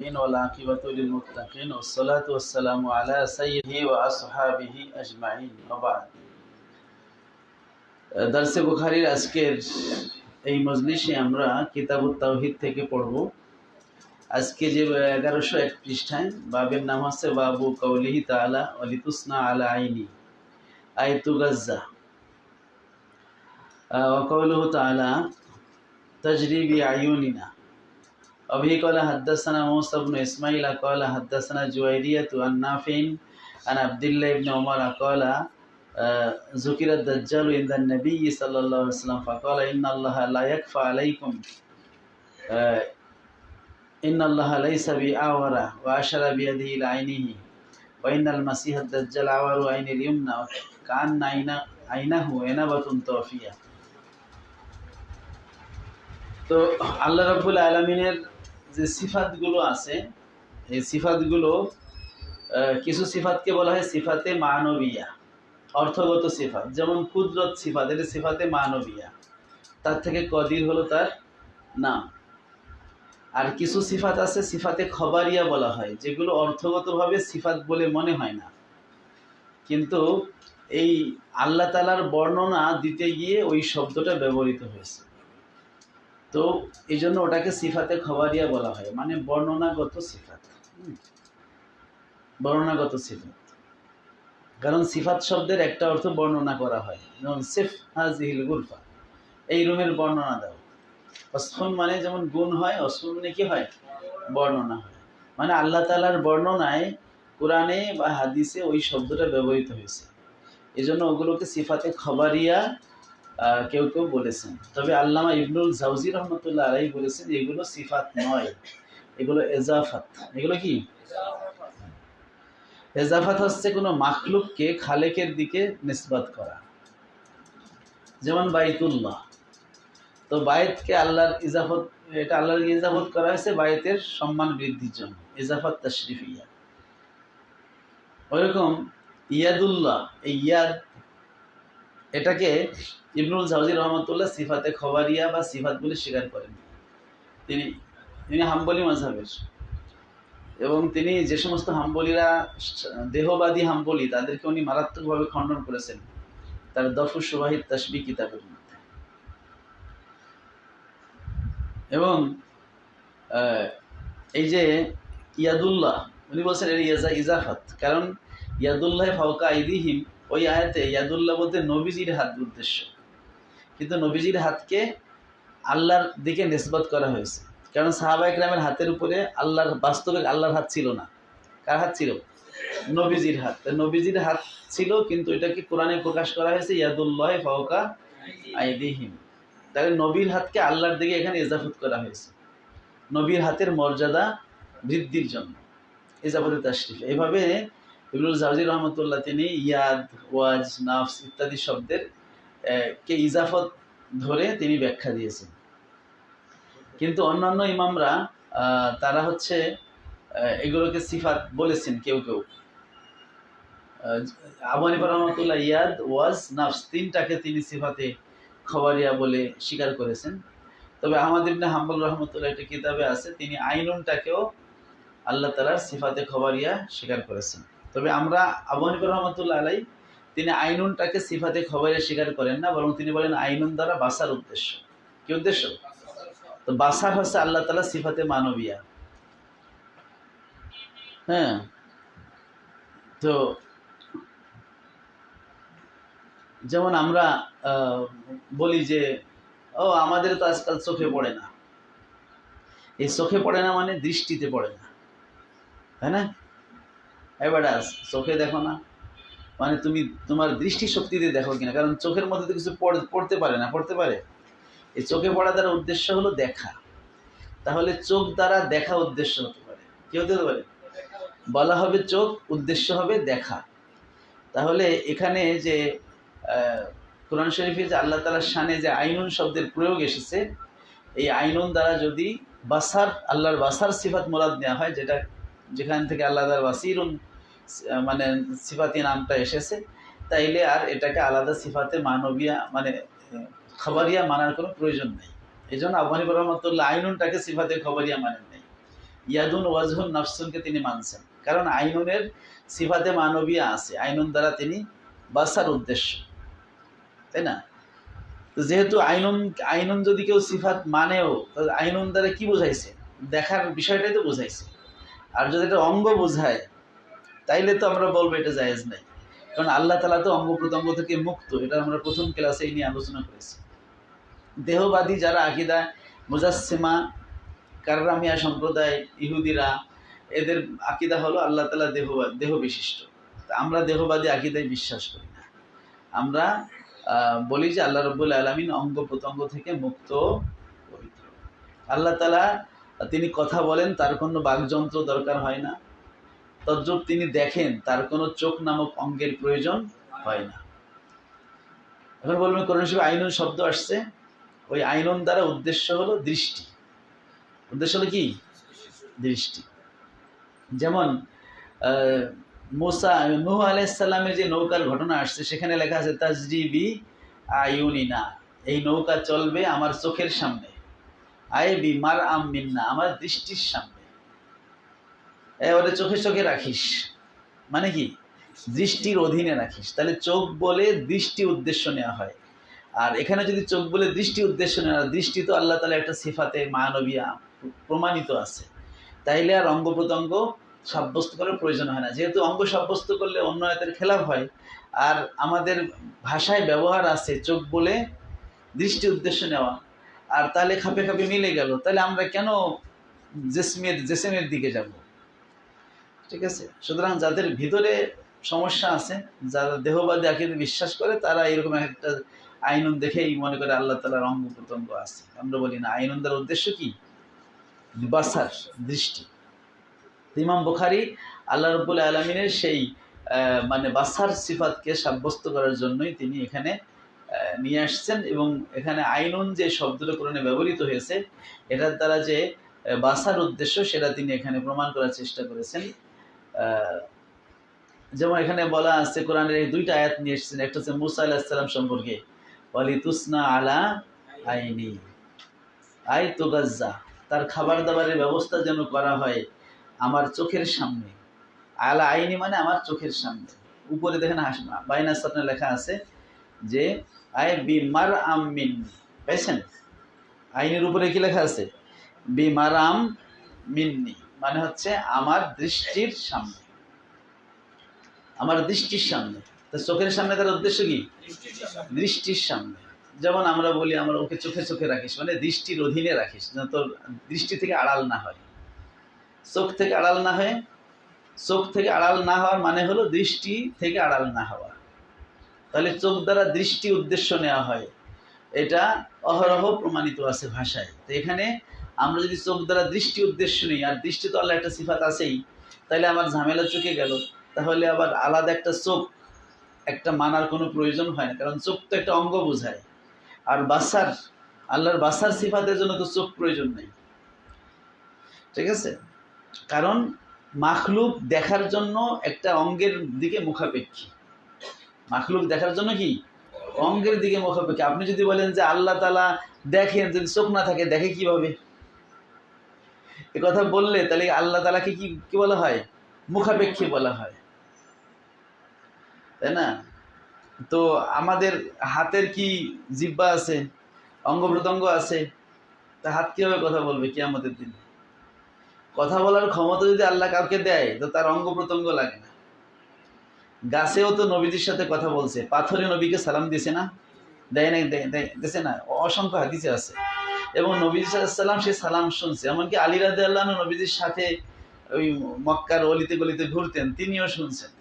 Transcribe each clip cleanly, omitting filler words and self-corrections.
والعاقبة للمتقين والصلاة والسلام على سيده وأصحابه أجمعين وبعد দারসে বুখারীর আজকের এই মজলিসে আমরা কিতাবুত তাওহীদ থেকে পড়ব। আজকে যে 1101 পৃষ্ঠায় বাবের নাম হচ্ছে বাবু কাউলিহি তাআলা ওয়ালিতুসনা আলা আইনি আয়াতু গাজ্জা ওয়া কাউলুহু তাআলা তাজরি বিআয়ুনিনা। अभी قال حدثنا موسى بن إسماعيل قال حدثنا جويرية عن نافع عن عبد الله بن عمر قال ذكر الدجال عند النبي صلى الله عليه وسلم فقال إن الله لا يخفى عليكم إن الله ليس بأعور وأشار بيده إلى عينه وإن المسيح الدجال أعور عين اليمنى كأن عينه عنبة طافية। তো আল্লাহ রাব্বুল আলামিনের যে সিফাতগুলো আছে এই সিফাতগুলো কিছু সিফাতকে বলা হয় সিফাতে মানবিয়া, অর্থগত সিফাত। যেমন কুদরত সিফাত, এটা সিফাতে মানবিয়া, তার থেকে কদির হলো তার নাম। আর কিছু সিফাত আছে সিফাতে খবরিয়া বলা হয়, যেগুলো অর্থগতভাবে সিফাত বলে মনে হয় না, কিন্তু এই আল্লাহ তাআলার বর্ণনা দিতে গিয়ে ওই শব্দটা ব্যবহৃত হয়েছে। তো এই জন্য ওটাকে সিফাতে খবরিয়া বলা হয়, মানে বর্ণনাগত সিফাত। বর্ণনাগত সিফাত, কারণ সিফাত শব্দের একটা অর্থ বর্ণনা করা হয়, যেমন সিফ হাজিহিল গুরফা, এই রুমের বর্ণনা দাও। অসফুন মানে যেমন গুণ হয়, অসফুন মানে কি হয়, বর্ণনা হয়। মানে আল্লাহ তাআলার বর্ণনায় কোরআনে বা হাদিসে ওই শব্দটা ব্যবহৃত হয়েছে, এই জন্য ওগুলোকে সিফাতে খবরিয়া কেউ কেউ বলেছেন। তবে আল্লামা ইবনুল জাওজি রহমতুল্লাহ আলাইহি বলেছেন এগুলো সিফাত নয়, এগুলো এজাফাত। এগুলো কি এজাফাত? হচ্ছে কোনো মাখলুককে খালেকের দিকে নিসবাত করা। যেমন বাইতুল্লাহ, তো বাইতকে আল্লাহর ইজাফত, এটা আল্লাহর ইজাফত করা হয়েছে বাইতের সম্মান বৃদ্ধির জন্য, ইজাফাত তাশরিফিয়া। ওইরকম ইয়াদুল্লাহ, এই ইয়াদ, এটাকে ইবনুল জাওজি রহমতুল্লাহ সিফাতে খবরিয়া বা সিফাত বলে স্বীকার করেন। তিনি হাম্বলি মাযহাবের, এবং তিনি যে সমস্ত হাম্বলিরা দেহবাদী হাম্বলি, তাদেরকে উনি মারাত্মকভাবে খণ্ডন করেছেন তার দফুস শুবাহিত তাশবিহ কিতাবের মধ্যে। এবং এই যে ইয়াদুল্লাহ, উনি বলছেন এটা ইজাফাত, কারণ ইয়াদুল্লাহ ফাওকা আইদিহিম, ওই আয়াতে ইয়াদুল্লাহ বলতে নবীজির হাত উদ্দেশ্য, কিন্তু নবীজির হাতকে আল্লাহর দিকে নিসবত করা হয়েছে, কারণ সাহাবা ইকরামের হাতের উপরে আল্লাহর, বাস্তবে আল্লাহর হাত ছিল না। কার হাত ছিল? নবীজির হাত। নবীজির হাত ছিল, কিন্তু এটাকে কোরআনে প্রকাশ করা হয়েছে ইয়াদুল্লাহ ফাওকা আইদিহিম। তাহলে নবীর হাতকে আল্লাহর দিকে এখানে ইজাফত করা হয়েছে, নবীর হাতের মর্যাদা বৃদ্ধির জন্য, ইজাফতে তাশরিফ। এইভাবে ইবনুল জাওজি রহমতুল্লাহ তিনি ইয়াদ, ওয়াজ, নাফস ইত্যাদি শব্দের কে ইজাফত ধরে তিনি ব্যাখ্যা দিয়েছেন। কিন্তু অন্যান্য ইমামরা তারা হচ্ছে এগুলোকে সিফাত বলেছেন। কেউ কেউ, আবু হানিফা রহমতুল্লাহ ইয়াদ, ওয়াজ, নাফস তিনটাকে তিনি সিফাতে খবরিয়া বলে স্বীকার করেছেন। তবে আহমদ ইবনে হাম্বল রহমতুল্লাহ একটা কিতাবে আছে, তিনি আইনুনটাকেও আল্লাহ তাআলার সিফাতে খবরিয়া স্বীকার করেছেন। তবে আমরা আবু হানিফা রহমতুল্লাহ আলাইহি তিনি আইনুনটাকে সিফাতে খবরিয়া স্বীকার করেন না, বরং তিনি বলেন আইনুন দ্বারা বাসার উদ্দেশ্য। কি উদ্দেশ্য? তো বাসার হচ্ছে আল্লাহ তাআলা সিফাতে মানবিয়া। হ্যাঁ, তো যেমন আমরা বলি যে ও আমাদের তো আজকাল চোখে পড়ে না। এই চোখে পড়ে না মানে দৃষ্টিতে পড়ে না, তাই না? এবার চোখে দেখো না মানে তুমি তোমার দৃষ্টি শক্তিতে দেখো কিনা, কারণ চোখের মধ্যে তো কিছু পড়তে পারে না। পড়তে পারে? এই চোখে পড়া দ্বারা উদ্দেশ্য হলো দেখা। তাহলে চোখ দ্বারা দেখা উদ্দেশ্য হতে পারে। কি হতে পারে? বলা হবে চোখ, উদ্দেশ্য হবে দেখা। তাহলে এখানে যে কোরআন শরীফে যে আল্লাহ তাআলার শানে যে আইনুন শব্দের প্রয়োগ এসেছে, এই আইনুন দ্বারা যদি বাসার, আল্লাহর বাসার সিফাত মুরাদ নেওয়া হয়, যেটা যেখান থেকে আল্লাহ তাআলা বাসিরুন মানে সিফাতি নামটা এসেছে, তাইলে আর এটাকে আলাদা সিফাতে মানবিয়া মানে খবরিয়া মানার কোনো প্রয়োজন নেই। এই জন্য আবু হানিফা রহমতুল্লাহ আইনুনটাকে সিফাতে খবরিয়া মানেন নাই, ইয়াদুন ওয়াজহুন নাফসুনকে তিনি মানছেন, কারণ আইনুনের সিফাতে মানবীয় আছে, আইনুন দ্বারা তিনি বাসার উদ্দেশ্য, তাই না? তো যেহেতু আইনুন আইনুন যদি কেউ সিফাত মানেও, তাহলে আইনুন দ্বারা কি বোঝাইছে? দেখার বিষয়টাই তো বোঝাইছে। আর যদি এটা অঙ্গ বোঝায় তাইলে তো আমরা বলবো এটা জায়েজ নাই, কারণ আল্লাহ তাআলা তো অঙ্গ প্রত্যঙ্গ থেকে মুক্ত। এটা আমরা প্রথম ক্লাসে এই নিয়ে আলোচনা করেছি। দেহবাদী যারা আকীদা মুজাসসিমা, কাররামিয়া সম্প্রদায়, ইহুদিরা, এদের আকীদা হলো আল্লাহ তাআলা দেহ বিশিষ্ট। আমরা দেহবাদী আকীদায় বিশ্বাস করি না। আমরা বলি যে আল্লাহ রাব্বুল আলামিন অঙ্গ প্রত্যঙ্গ থেকে মুক্ত, পবিত্র। আল্লাহ তাআলা তিনি কথা বলেন, তার কোনো বাকযন্ত্র দরকার হয় না। তদ্রূপ তিনি দেখেন, তার কোনো চোখ নামক অঙ্গের প্রয়োজন হয় না। এখন বলবেন কোরআন শরীফে আইনুন শব্দ আসছে, ওই আইনুন দ্বারা উদ্দেশ্য হলো দৃষ্টি। উদ্দেশ্য হলো কি? দৃষ্টি। যেমন নূহ আলাইহিস সালামের যে নৌকার ঘটনা আসছে, সেখানে লেখা আছে তাজরিবি আয়ুনিনা, এই নৌকা চলবে আমার চোখের সামনে, আইবি মার আম মিন্না, আমার দৃষ্টির সামনে। ওটা চোখে চোখে রাখিস, মানে কি? দৃষ্টির অধীনে রাখিস। তাহলে চোখ বলে দৃষ্টি উদ্দেশ্য নেওয়া হয়। আর এখানে যদি চোখ বলে দৃষ্টি উদ্দেশ্য নেওয়া, দৃষ্টি তো আল্লাহ তাআলা একটা সিফাতে মানবীয়া প্রমাণিত আছে, তাইলে আর অঙ্গ প্রত্যঙ্গ সাব্যস্ত করার প্রয়োজন হয় না। যেহেতু অঙ্গ সাব্যস্ত করলে অন্য আয়াতের খেলাফ হয়, আর আমাদের ভাষায় ব্যবহার আছে চোখ বলে দৃষ্টি উদ্দেশ্য নেওয়া, আর তাহলে খাপে খাপে মিলে গেল। তাহলে আমরা কেন জেসেমের দিকে যাব? ঠিক আছে। সুতরাং যাদের ভিতরে সমস্যা আছে, যারা দেহবাদী আকীদা বিশ্বাস করে, তারা এরকম একটা আইনুন দেখেই মনে করে আল্লাহ তাআলার অঙ্গ প্রত্যঙ্গ আছে। আমরা বলি না, আইনুন দ্বারা উদ্দেশ্য কি? বাসার, দৃষ্টি। ইমাম বুখারী আল্লাহ রাব্বুল আলামিনের সেই মানে বাসার সিফাতকে সাব্যস্ত করার জন্যই তিনি এখানে নিয়ে আসছেন, এবং এখানে আইনুন যে শব্দটা কোরআনে ব্যবহৃত হয়েছে, এটার দ্বারা যে বাসার উদ্দেশ্য, সেটা তিনি এখানে প্রমাণ করার চেষ্টা করেছেন। যেমন এখানে বলা আছে, কোরআনের এই দুইটা আয়াত নিয়ে এসেছেন। একটা হচ্ছে মূসা আলাইহিস সালাম সম্পর্কে, ওয়ালিতুসনা আলা আইনি, আই তুগাজ্জা, তার খাবার দাবারের ব্যবস্থা যেন করা হয় আমার চোখের সামনে। আলা আইনি মানে আমার চোখের সামনে। উপরে দেখেন বাইনা সামনে লেখা আছে যে আই বি মার আম মিন, পাইছেন? আইনের উপরে কি লেখা আছে? বি মার আম মিন্নি, মানে হচ্ছে আমার দৃষ্টির সামনে, আমার দৃষ্টির সামনে। তো চোখের সামনে তার উদ্দেশ্য কি? দৃষ্টির সামনে। যেমন আমরা বলি, আমরা ওকে চোখে চোখে রাখিস, মানে দৃষ্টির অধীনে রাখিস, যেন তোর দৃষ্টি থেকে আড়াল না হয়। চোখ থেকে আড়াল না হয়, চোখ থেকে আড়াল না হওয়ার মানে হলো দৃষ্টি থেকে আড়াল না হওয়া। তাহলে চোখ দ্বারা দৃষ্টি উদ্দেশ্য নেওয়া হয়, এটা অহরহ প্রমাণিত আছে ভাষায়। তো এখানে আমরা যদি চোখ দ্বারা দৃষ্টি উদ্দেশ্য নেই, আর দৃষ্টি তো আল্লাহ একটা সিফাত আছেই, তাহলে আমার ঝামেলা চোখে গেল। তাহলে আবার আলাদা একটা চোখ একটা মানার কোনো প্রয়োজন হয় না, কারণ চোখ তো একটা অঙ্গ বোঝায়। আর বাসার, আল্লাহর বাসার সিফাতের জন্য তো চোখ প্রয়োজন নেই। ঠিক আছে? কারণ মাখলুক দেখার জন্য একটা অঙ্গের দিকে মুখাপেক্ষী। মাখলুক দেখার জন্য কি? অঙ্গের দিকে মুখাপেক্ষী। আপনি যদি বলেন যে আল্লাহ তাআলা দেখেন, যদি চোখ না থাকে দেখে কিভাবে? এ কথা বললে তাহলে আল্লাহ তাআলাকে কি বলা হয়? মুখাপেক্ষী বলা হয়, তাই না? তো আমাদের হাতের কি জিহ্বা আছে, অঙ্গ প্রত্যঙ্গ আছে, তা হাত কিভাবে কথা বলবে কিয়ামতের দিন? কথা বলার ক্ষমতা যদি আল্লাহ কাউকে দেয়, তো তার অঙ্গ প্রত্যঙ্গ লাগে না। গাছেও তো নবীজির সাথে কথা বলছে, পাথরে নবীকে সালাম দিয়েছে না? দেয় নাই? দিয়েছে না? অসংখ্য হাদিসে আছে। এবং নবী সাল্লাল্লাহু আলাইহি ওয়াসাল্লাম সে সালাম শুনছে। এমনকি আলী রাদিয়াল্লাহু আনহু নবীজির সাথে ওই মক্কার অলিতে গলিতে ঘুরতেন, তিনিও শুনছেন।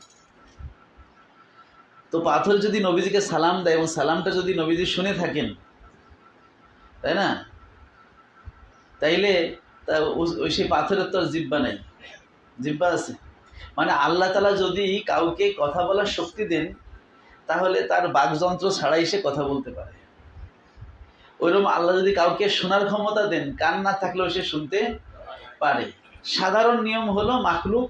তো পাথর যদি নবীজিকে সালাম দেয়, এবং সালামটা যদি নবীজি শুনে থাকেন, তাই না, তাইলে ওই সেই পাথরের তো আর জিহ্বা নাই, জিহ্বা আছে। মানে আল্লাহ তাআলা যদি কাউকে কথা বলার শক্তি দেন, তাহলে তার বাকযন্ত্র ছাড়াই সে কথা বলতে পারে। ওইরকম আল্লাহ যদি কাউকে শোনার ক্ষমতা দেন, কান না থাকলেও সে শুনতে পারে। সাধারণ নিয়ম হলো মাখলুক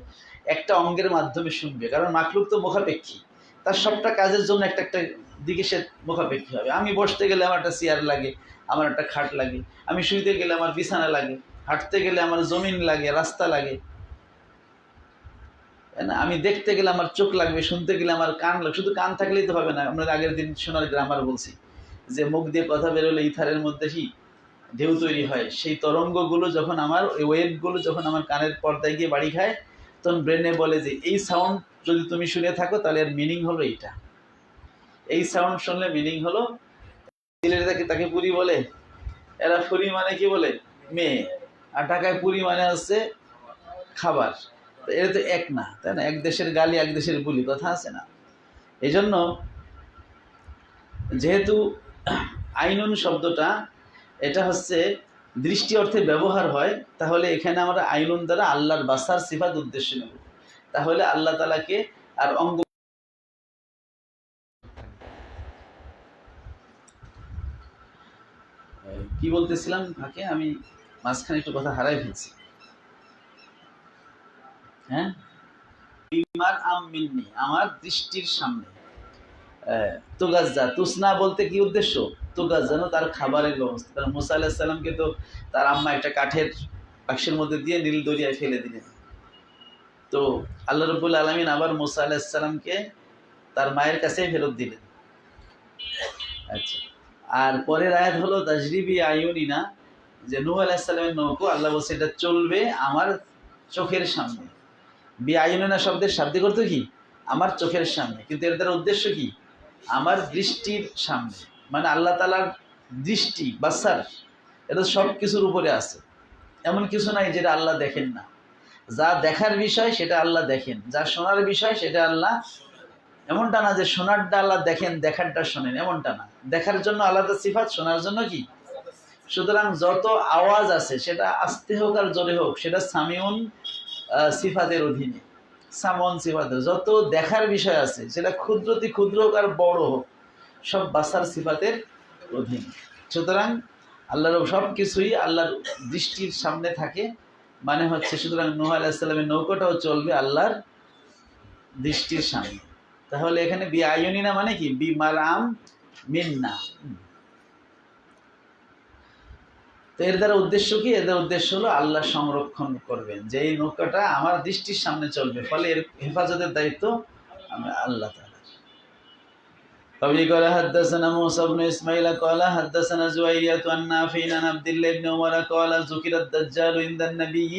একটা অঙ্গের মাধ্যমে শুনবে, কারণ মাখলুক তো মুখাপেক্ষী। তার সবটা কাজের জন্য একটা একটা দিকে সে মুখাপেক্ষী হবে। আমি বসতে গেলে আমার একটা চেয়ার লাগে, আমার একটা খাট লাগে। আমি শুইতে গেলে আমার বিছানা লাগে, হাঁটতে গেলে আমার জমিন লাগে, রাস্তা লাগে, তাই না? আমি দেখতে গেলে আমার চোখ লাগবে, শুনতে গেলে আমার কান লাগবে। শুধু কান থাকলেই তো হবে না। আমরা আগের দিন শোনার গ্রামার বলছি যে মুখ দিয়ে কথা বেরোলে ইথারের মধ্যে কি ঢেউ তৈরি হয়। সেই তরঙ্গগুলো যখন আমার ওয়েভগুলো যখন আমার কানের পর্দায় গিয়ে বাড়ি খায়, তখন ব্রেনে বলে যে এই সাউন্ড যদি তুমি শুনে থাকো তাহলে এর মিনিং হলো এইটা। এই সাউন্ড শুনলে মিনিং হলো, সিলেটে তাকে পুরি বলে, এরা পুরি মানে কি বলে মেয়ে, আর ঢাকায় পুরি মানে হচ্ছে খাবার। এটা তো এক না, তাই না? এক দেশের গালি এক দেশের বুলি, কথা আছে না? এই জন্য যেহেতু আইনুন শব্দটা এটা হচ্ছে দৃষ্টি অর্থে ব্যবহার হয়, তাহলে এখানে আমরা আইনুন দ্বারা আল্লাহর বাসার সিফাত উদ্দেশ্যে নেব। তাহলে আল্লাহ তাআলাকে আর অঙ্গ কি বলতেছিলাম ফাঁকে, আমি মাঝখানে একটু কথা হারাই ফেলছি। হ্যাঁ, বিমার আম মিন্নি, আমার দৃষ্টির সামনে। তুগাজ্জা, তুসনা বলতে কি উদ্দেশ্য? তুগাজ্জানো তার খাবারের ব্যবস্থা। তার মুসা আলাইহিস সালামকে তো তার আম্মা একটা কাঠের বাক্সের মধ্যে দিয়ে নীল দরিয়ায় ফেলে দিলেন। তো আল্লাহ রাব্বুল আলামিন আবার মুসা আলাইহিস সালামকে তার মায়ের কাছেই ফেরত দিলেন। আচ্ছা, আর পরের আয়াত হলো তাজরিবি আয়ুনিনা, যে নূহ আলাইহিস সালামের নৌকো আল্লাহ বলছে এটা চলবে আমার চোখের সামনে। বি আয়ুনিনা শব্দের শাব্দিক অর্থ কি? আমার চোখের সামনে, কিন্তু এর দ্বারা উদ্দেশ্য কি? আমার দৃষ্টির সামনে। মানে আল্লাহ তাআলার দৃষ্টি বাসার এটা সব কিছুর উপরে আছে। এমন কিছু নাই যেটা আল্লাহ দেখেন না। যা দেখার বিষয় সেটা আল্লাহ দেখেন, যা শোনার বিষয় সেটা আল্লাহ, এমনটা না যে শোনারটা আল্লাহ দেখেন দেখারটা শোনেন, এমনটা না। দেখার জন্য আলাদা সিফাত, শোনার জন্য কি। সুতরাং যত আওয়াজ আছে সেটা আস্তে হোক আর জোরে হোক, সেটা সামিউন সিফাতের অধীনে। সামন সিফাতে যত দেখার বিষয় আছে সেটা ক্ষুদ্রতি ক্ষুদ্র হোক আর বড় হোক, সব বাসার সিফাতের অধীনে। সুতরাং আল্লাহর সব কিছুই আল্লাহর দৃষ্টির সামনে থাকে, মানে হচ্ছে সুতরাং নূহ আলাইহিস সালামের নৌকাটাও চলবে আল্লাহর দৃষ্টির সামনে। তাহলে এখানে বি আয়ুনিনা মানে কি? বি মারাম মিন্না। তো এর দ্বারা উদ্দেশ্য কি? এর দ্বারা উদ্দেশ্য হলো আল্লাহ সংরক্ষণ করবেন, যে এই নৌকাটা আমার দৃষ্টির সামনে চলবে, ফলে এর হেফাজতের দায়িত্ব আমরা আল্লাহ তাআলা। قبل قال حدثنا موسى بن اسماعيل قال حدثنا زهير عن نافع عن عبد الله بن عمر قال ذكر الدجال عند النبي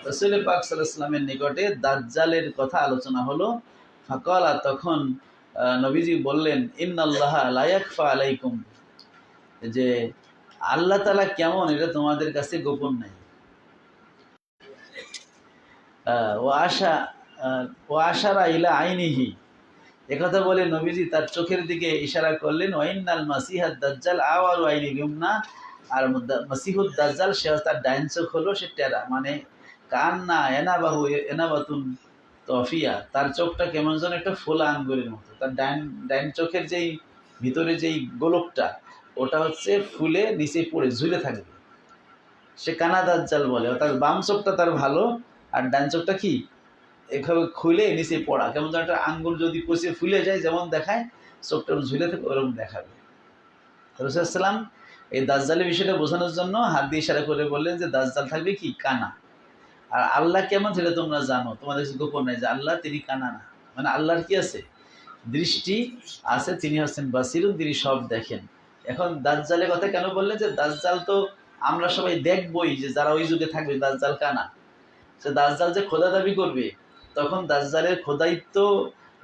রাসূল পাক সাল্লাল্লাহু আলাইহি ওয়াসাল্লামের নিকটে দাজ্জালের কথা আলোচনা হলো। ফাকালা, তখন নবীজি বললেন, ইন্নাল্লাহা লা ইয়াখফা আলাইকুম, যে আল্লাহ তাআলা কেমন এটা তোমাদের কাছে গোপন নাই। ওয়া আশারা ইলা আইনিহি, একথা বলে নবীজি তার চোখের দিকে ইশারা করলেন। ওয়াইন্নাল মাসিহাদ দাজ্জাল আওয়ারু আইনি ইউমনা, আর মাসিহুদ দাজ্জাল সে তার ডাইন চোখ হলো সে টেরা, মানে কান্না এনাবাহু এনাবাতুন তফিয়া, তার চোখটা কেমন যেন একটা ফোলা আঙ্গুরের মতো। তার ডাইন চোখের যেই ভিতরে যেই গোলকটা ওটা হচ্ছে ফুলে নিচে পড়ে ঝুলে থাকবে, সে কানা দাজ্জাল বলে। অর্থাৎ বাম চোখটা তার ভালো, আর ডান চোখটা কি এভাবে খুলে নিচে পড়া, কেমন যেন একটা আঙ্গুর যদি কষে ফুলে যায় যেমন দেখায়, চোখটা ঝুলে থাকে ওরকম দেখাবে। রাসূল সাল্লাল্লাহু আলাইহি ওয়াসাল্লাম এই দাজ্জালের বিষয়টা বোঝানোর জন্য হাত দিয়ে ইশারা করে বললেন যে দাজ্জাল থাকবে কি কানা। আর আল্লাহ কেমন সেটা তোমরা জানো, তোমাদের গোপন নাই যে আল্লাহ তিনি কানা না। মানে আল্লাহর কি আছে? দৃষ্টি আছে, তিনি হচ্ছেন বাসিরুন, তিনি সব দেখেন। এখন দাজ্জালের কথা কেন বললেন? যে দাজ্জাল তো আমরা সবাই দেখবই, যে যারা ওই যুগে থাকবে দাজ্জাল কানা। সে দাজ্জাল যে খোদা দাবি করবে, তখন দাজ্জালের খোদাইত্ব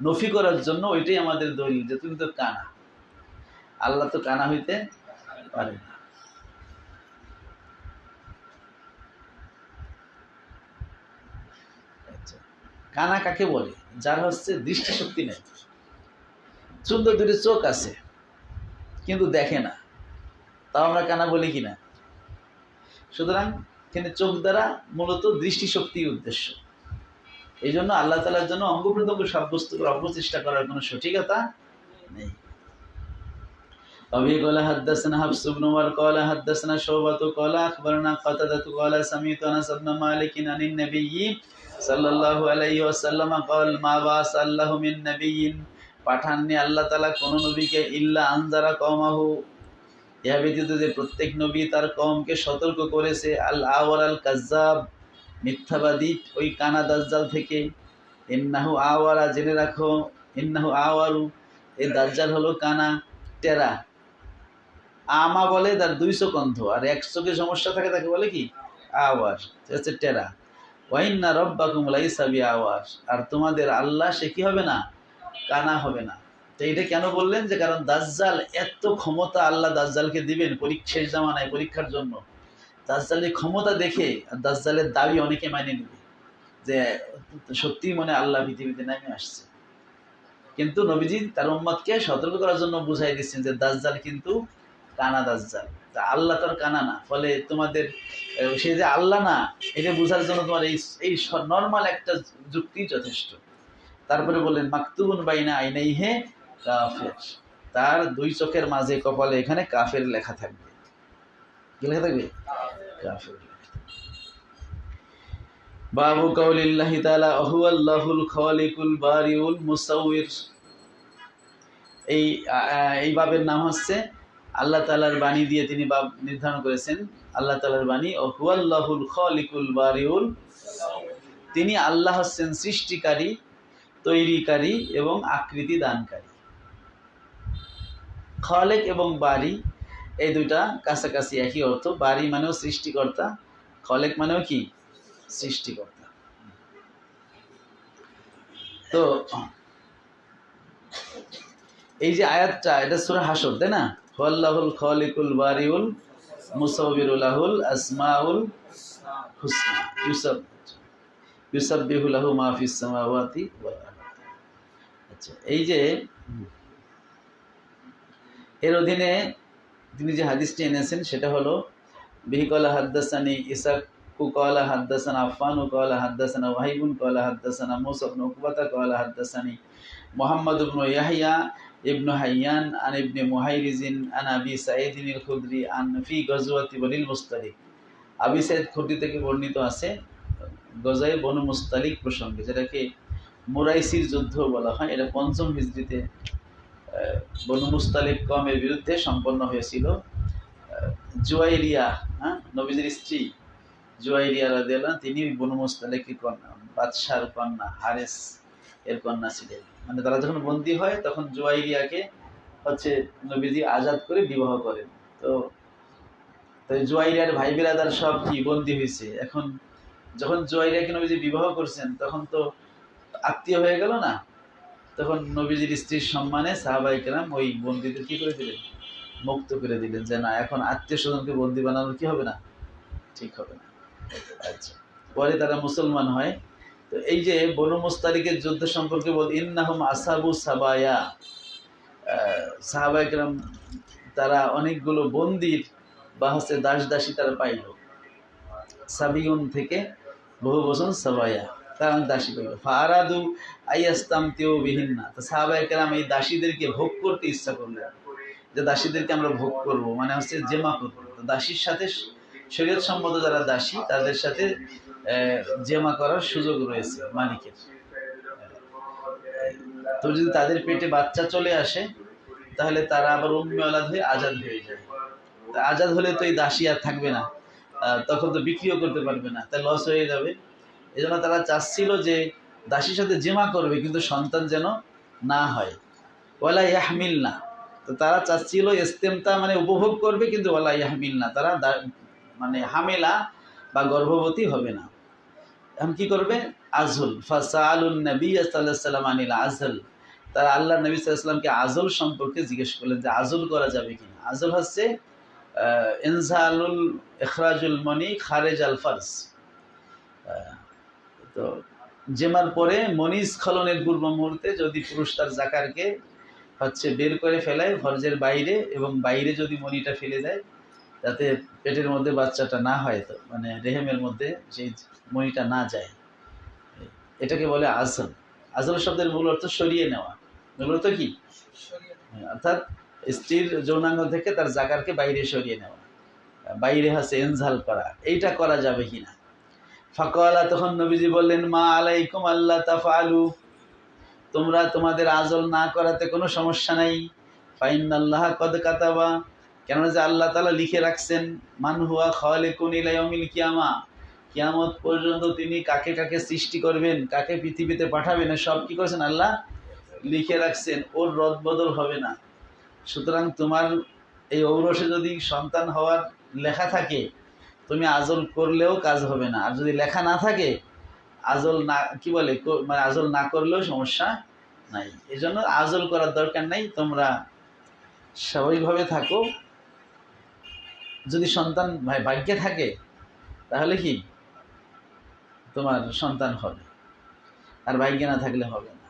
নফি করার জন্য ওইটাই আমাদের দলিল, যে তুমি তো কানা, আল্লাহ তো কানা হইতে পারে না। আচ্ছা, কানা কাকে বলে? যার হচ্ছে দৃষ্টিশক্তি নেই। সুন্দর দুটি চোখ আছে কিন্তু দেখে না, তাও আমরা কানা বলি কিনা? সুতরাং এখানে চোখ দ্বারা মূলত দৃষ্টিশক্তির উদ্দেশ্য। এই জন্য আল্লাহ তাআলার জন্য অঙ্গ প্রত্যঙ্গ সাব্যস্ত করে অপচেষ্টা করার কোনো সঠিকতা নেই। أبي قال حدثنا حفص بن عمر قال حدثنا شعبة قال أخبرنا قتادة قال سمعت أنس بن مالك عن النبي صلى الله عليه وسلم قال ما بعث الله من نبي, পাঠাননি আল্লাহ তাআলা কোন নবীকে, ইল্লা আনজারা কওমাহু, ইহা ব্যতীত যে প্রত্যেক নবী তার কওমকে সতর্ক করেছে আল আওয়ার আল কাজ্জাব, মিথ্যাবাদী ওই কানা দাজ্জাল থেকে। ইন্নাহু আওয়ারা, জেনে রাখো, ইন্নাহু আওয়ারু, এই দাজ্জাল হলো কানা, টেরা। আমা বলে তার 2 চোখ অন্ধ, আর 1 চোখে সমস্যা থাকে তাকে বলে কি আওয়ার, হচ্ছে টেরা। ওয়াইন্না রব্বাকুম লাইসা বিআওয়ার, আর তোমাদের আল্লাহ সে কি হবে না, কানা হবে না। তো এটা কেন বললেন, যে কারণ দাজ্জাল এত ক্ষমতা আল্লাহ দাজ্জালকে দিবেন শেষ জামানায় পরীক্ষার জন্য। দাজ্জালের ক্ষমতা দেখে আর দাজ্জালের দাবি অনেকে মানে নেবে যে সত্যি মনে আল্লাহ পৃথিবীতে নামে আসছে। কিন্তু নবীজি তার উম্মতকে সতর্ক করার জন্য বুঝাই দিচ্ছেন যে দাজ্জাল কিন্তু কানা দাজ্জাল, তা আল্লাহ তার কানা না। ফলে তোমাদের সে যে আল্লাহ না, এটা বোঝার জন্য তোমার এই নর্মাল একটা যুক্তি যথেষ্ট। তারপরে বললেন মাকতুবুন বাইনা আইনাইহে কাফের, তার 2 চোখের মাঝে কপালে এখানে কাফের লেখা থাকবে। কি লেখা থাকবে? কাফের। বাবু কাউলিল্লাহি তাআলা হুয়াল্লাহুল খালিকুল বারিউল মুসাউবির, এই বাবের নাম হচ্ছে আল্লাহ তাআলার বাণী দিয়ে তিনি বাব নির্ধারণ করেছেন। আল্লাহ তাআলার বাণী হুয়াল্লাহুল খালিকুল বারিউল, তিনি আল্লাহ হচ্ছেন সৃষ্টিকারী, তৈরিকারী এবং আকৃতি দানকারী। খালেক এবং বারি এই দুইটা কাছাকাছি একই অর্থ। বারি মানেও সৃষ্টিকর্তা, খালেক মানেও কি সৃষ্টিকর্তা। তো এই যে আয়াতটা, এটা সূরা হাসর, তাই না? হুয়াল্লাহুল খালিকুল বারিউল মুসাউবিরু লাহুল আসমাউল হুসনা ইউসাব্বিহু লাহু মা ফিস সামাওয়াতি ওয়াল আরদ। আচ্ছা, এই যে এর অধীনে তিনি যে হাদিসটি এনেছেন সেটা হলো বিহি ক্বালা হাদ্দাসানি ইসাকু ক্বালা হাদ্দাসানা আফফানু ক্বালা হাদ্দাসানা ওয়াহিবুন ক্বালা হাদ্দাসানা মুসা ইবনে উকবাতা ক্বালা হাদ্দাসানি মুহাম্মদ ইবনে ইয়াহইয়া ইবনে হাইয়ান আন ইবনে মুহাইরিজিন আন আবি সাঈদিন আল খুদরি আন ফি গজওয়াতি বনিল মুস্তালিক। আবি সাঈদ খুদরি থেকে বর্ণিত আছে গজায়ে বনু মুস্তালিক প্রসঙ্গে, যেটাকে মুরাইসির যুদ্ধ বলা হয়। এটা 5ম হিজরিতে বনু মুস্তালিক কওমের বিরুদ্ধে সম্পন্ন হয়েছিল। জুয়াইরিয়া, নবীজির স্ত্রী জুয়াইরিয়া রাদিয়াল্লাহু, তিনি বনু মুস্তালিকের কন্যা, বাদশার কন্যা, হারেস এর কন্যা ছিলেন। মানে তারা যখন বন্দী হয় তখন জুয়াইরিয়াকে হচ্ছে নবীজি আজাদ করে বিবাহ করেন। তো জুয়াইরিয়ার ভাই বিরাদার সব কি বন্দী হয়েছে। এখন যখন জুয়াইরিয়াকে নবীজি বিবাহ করছেন তখন তো আত্মীয় হয়ে গেল না, তখন নবীজির স্ত্রীর সম্মানে সাহাবায়ে কেরাম ওই বন্দীদের কি করে দিলেন, মুক্ত করে দিলেন, যে না এখন আত্মীয় স্বজনকে বন্দী বানানো কি হবে না, ঠিক হবে না। আচ্ছা, পরে তারা মুসলমান হয়। তো এই যে বনু মুস্তালিকের যুদ্ধ সম্পর্কে বল, ইন্নাহুম আসহাবু সাবায়া, সাহাবায়ে কেরাম তারা অনেকগুলো বন্দির বা হচ্ছে দাস দাসী তারা পাইল। সাবিউন থেকে বহু বচন সাবায়া, তারা দাসী পাইল। ফারাদু আইয়াস্তামতিউ বিহিন্না, তো সাহাবায়ে কেরাম এই দাসীদেরকে ভোগ করতে ইচ্ছা করলেন, যে দাসীদেরকে আমরা ভোগ করব, মানে হচ্ছে জেমা করব। তো দাসীর সাথে শরীয়ত সম্মত যারা দাসী তাদের সাথে জেমা করার সুযোগ রয়েছে মালিকের। তো যদি তাদের পেটে বাচ্চা চলে আসে তাহলে তারা আবার উম্মে ওলাদ হয়ে আজাদ হয়ে যায়। আজাদ হলে তো এই দাসী আর থাকবে না, তখন তো বিক্রিও করতে পারবে না, তাই লস হয়ে যাবে। এই জন্য তারা চাচ্ছিল যে দাসীর সাথে জেমা করবে কিন্তু সন্তান যেন না হয়, ওয়ালা ইয়াহমিল না। তো তারা চাচ্ছিল ইস্তেমতা মানে উপভোগ করবে, কিন্তু ওয়ালা ইয়াহমিল না, তারা মানে হামেলা বা গর্ভবতী হবে না। এখন কি করবে? আজল ফাসালুন নবী সাল্লাল্লাহু আলাইহি ওয়াসাল্লাম আনিল আজল, তারা আল্লাহ নবী সাল্লাল্লাহু আলাইহি ওয়াসাল্লামকে আজল সম্পর্কে জিজ্ঞেস করলেন যে আজল করা যাবে কিনা। আজল হচ্ছে ইনজালুল ইখরাজুল মনি খারেজ আল ফারজ। তো জেমার পরে মনি স্খলনের পূর্ব মুহূর্তে যদি পুরুষ তার জাকারকে হচ্ছে বের করে ফেলায় ফরজের বাইরে, এবং বাইরে যদি মনিটা ফেলে দেয় যাতে পেটের মধ্যে বাচ্চাটা না হয়, তো মানে রেহেমের মধ্যে সেই মনিটা না যায়, এটাকে বলে আজল। আজল শব্দের মূল অর্থ সরিয়ে নেওয়া। মূল অর্থ কি? অর্থাৎ স্ত্রীর যৌনাঙ্গ থেকে তার জাকারকে বাইরে সরিয়ে নেওয়া, বাইরে হচ্ছে এনজাল করা, এইটা করা যাবে কিনা। ফাকালা, তখন নবীজি বললেন মা আলাইকুম আল্লাহ তাফআলু, তোমরা তোমাদের আজল না করাতে কোনো সমস্যা নাই। ফাইনাল্লাহ কদ কাতাবা, কেননা যে আল্লাহ তাআলা লিখে রাখছেন মান হুয়া খালিকুন ইলা ইয়াউমিল কিয়ামা, কিয়ামত পর্যন্ত তিনি কাকে কাকে সৃষ্টি করবেন, কাকে পৃথিবীতে পাঠাবেন, সব কি করেছেন আল্লাহ লিখে রাখছেন, ওর রদবদল হবে না। সুতরাং তোমার এই ঔরসে যদি সন্তান হওয়ার লেখা থাকে, তুমি আজল করলেও কাজ হবে না, আর যদি লেখা না থাকে আজল না কি বলে মানে আজল না করলেও সমস্যা নাই। এই জন্য আজল করার দরকার নাই, তোমরা স্বাভাবিকভাবে থাকো। যদি সন্তান ভাগ্যে থাকে তাহলে কি তোমার সন্তান হবে, আর ভাগ্যে না থাকলে হবে না।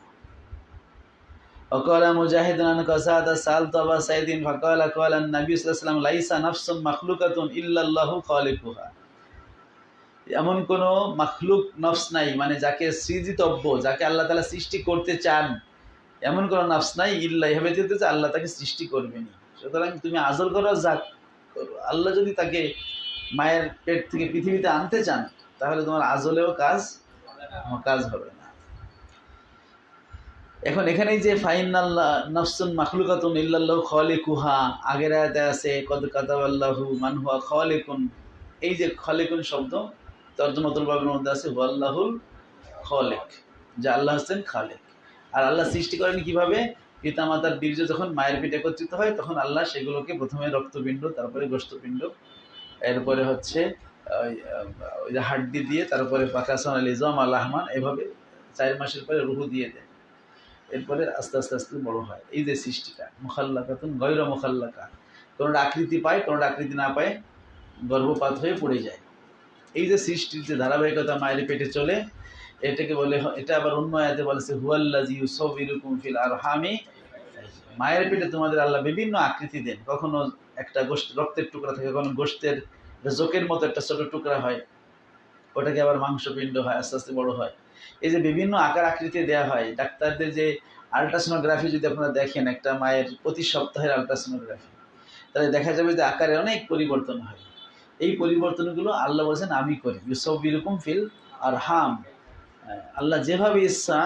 وقال مجاهد عن قتادة سألت أبا سعيد فقال قال النبي صلى الله عليه وسلم ليس نفس مخلوقة إلا الله خالقها। এমন কোন মাখলুক নফস নাই, মানে যাকে সৃজিতব্য, যাকে আল্লাহ তাআলা সৃষ্টি করতে চান, এমন কোন নফস নাই ইল্লা ইহা ব্যতীত যে আল্লাহ তাকে সৃষ্টি করবেনি। সুতরাং তুমি আজল করো, যা করো, আল্লাহ যদি তাকে মায়ের পেট থেকে পৃথিবীতে আনতে চান তাহলে তোমার আজলেও কাজ হবে না। এখন এখানেই যে ফাইনাল্লাহ নাফসুন মাখলুকাতুন ইল্লাল্লাহু খালিকুহা, আগের আয়াতে আছে কদ কাতাবাল্লাহু মান হুয়া খালিকুন। এই যে খালিকুন শব্দ তর্জমাতুল বাবের মধ্যে আছে হুয়াল্লাহুল খালিক, যে আল্লাহ হচ্ছেন খালিক। আর আল্লাহ সৃষ্টি করেন কিভাবে? পিতামাতার বীর্য যখন মায়ের পেটে একত্রিত হয় তখন আল্লাহ সেগুলোকে প্রথমে রক্তপিণ্ড, তারপরে গোশতপিণ্ড, এরপরে হচ্ছে ওই যে হাড্ডি দিয়ে, তারপরে পাকাসন আল ইজাম আল রহমান, এভাবে 4 মাসের পরে রুহু দিয়ে দেয়। এরপরে আস্তে আস্তে আস্তে বড় হয়। এই যে সৃষ্টিটা মুখাল্লাকাতুন গায়রা মুখাল্লাকা, কোনোটা আকৃতি পায়, কোনোটা আকৃতি না পায়, গর্ভপাত হয়ে পড়ে যায়। এই যে সৃষ্টির যে ধারাবাহিকতা মায়ের পেটে চলে, এটাকে বলে, এটা আবার অন্য আয়াতে বলেছে হুয়াল্লাযী ইউসাউবিরুকুম ফিল আরহামি। মায়ের পেটে তোমাদের আল্লাহ বিভিন্ন আকৃতি দেন, কখনো একটা রক্তের টুকরা থাকে, কখনো গোশতের জোকের মতো একটা ছোট টুকরা হয়, ওটাকে আবার মাংসপিণ্ড হয়, আস্তে আস্তে বড় হয়। এই যে বিভিন্ন আকার আকৃতি দেওয়া হয়। ডাক্তারদের যে আলট্রাসোনোগ্রাফি যদি আপনারা দেখেন, একটা মায়ের প্রতি সপ্তাহের আলট্রাসোনোগ্রাফি, তাহলে দেখা যাবে যে আকারে অনেক পরিবর্তন হয়। এই পরিবর্তনগুলো আল্লাহ বলছেন আমি করি, ইউসাউবিরুকুম ফিল আরহাম। আল্লাহ যেভাবে ইচ্ছা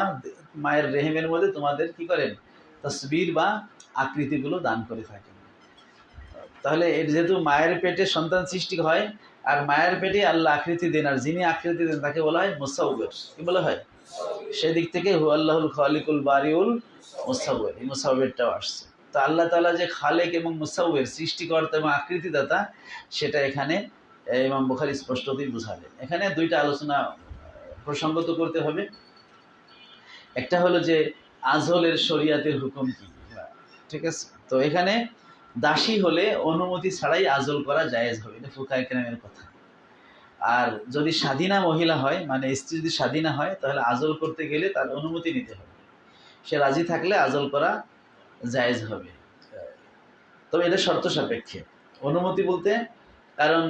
মায়ের রেহেমের মধ্যে তোমাদের কি করেন, তসবির বা আকৃতিগুলো দান করে থাকেন। তাহলে যেহেতু মায়ের পেটে সন্তান সৃষ্টি হয়, আর মায়ের পেটে আল্লাহ আকৃতি দেন, আর যিনি আকৃতি দেন তাকে বলা হয় মুসাউবির। কি বলা হয়? সেদিক থেকে হু আল্লাহুল খালিকুল বারিউল মুসাউবির, এই মুসাউবিরটাও আসছে। তো আল্লাহ তাআলা যে খালেক এবং মুসাউবির, সৃষ্টিকর্তা এবং আকৃতিদাতা, সেটা এখানে ইমাম বুখারী স্পষ্টতই বুঝালেন। এখানে দুইটা আলোচনা প্রসঙ্গত করতে হবে। একটা হলো যে আজলের শরিয়াতের হুকুম কি, ঠিক আছে? তো এখানে দাসী হলে অনুমতি ছাড়াই আজল করা জায়েজ হবে, এটা ফুকায়ে কেরামের কথা। আর যদি স্বাধীনা মহিলা হয়, মানে স্ত্রী যদি স্বাধীনা হয়, তাহলে আজল করতে গেলে তার অনুমতি নিতে হবে। সে রাজি থাকলে আজল করা জায়েজ হবে, তবে এটা শর্ত সাপেক্ষে। অনুমতি বলতে, কারণ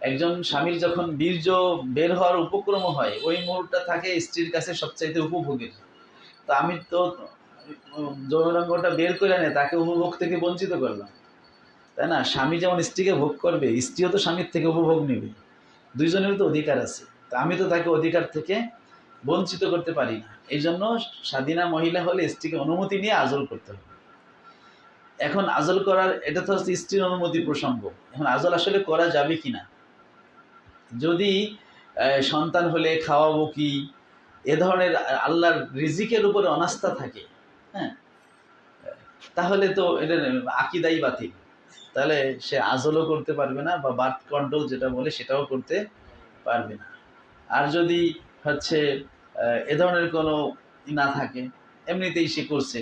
একজন স্বামীর যখন বীর্য বের হওয়ার উপক্রম হয়, ওই মুহূর্তটা থাকে স্ত্রীর কাছে সবচাইতে উপভোগের। তো আমি তো যৌনাঙ্গটা বের করে আনে তাকে উপভোগ থেকে বঞ্চিত করলাম, তাই না? স্বামী যেমন স্ত্রীকে ভোগ করবে, স্ত্রীও তো স্বামীর থেকে উপভোগ নেবে, দুইজনের তো অধিকার আছে। তা আমি তো তাকে অধিকার থেকে বঞ্চিত করতে পারি না। এই জন্য স্বাধীনা মহিলা হলে স্ত্রীকে অনুমতি নিয়ে আজল করতে হবে। এখন আজল করার, এটা তো হচ্ছে স্ত্রীর অনুমতি প্রসঙ্গ। এখন আজল আসলে করা যাবে কিনা, যদি সন্তান হলে খাওয়াবো কি, এ ধরনের আল্লাহর রিজিকের উপরে অনাস্থা থাকে, হ্যাঁ, তাহলে তো এটা আকীদাই বাতিল। তাহলে সে আজলও করতে পারবে না, বা বার্থ কন্ট্রোল যেটা বলে সেটাও করতে পারবে না। আর যদি হচ্ছে এ ধরনের কোনো না থাকে, এমনিতেই সে করছে,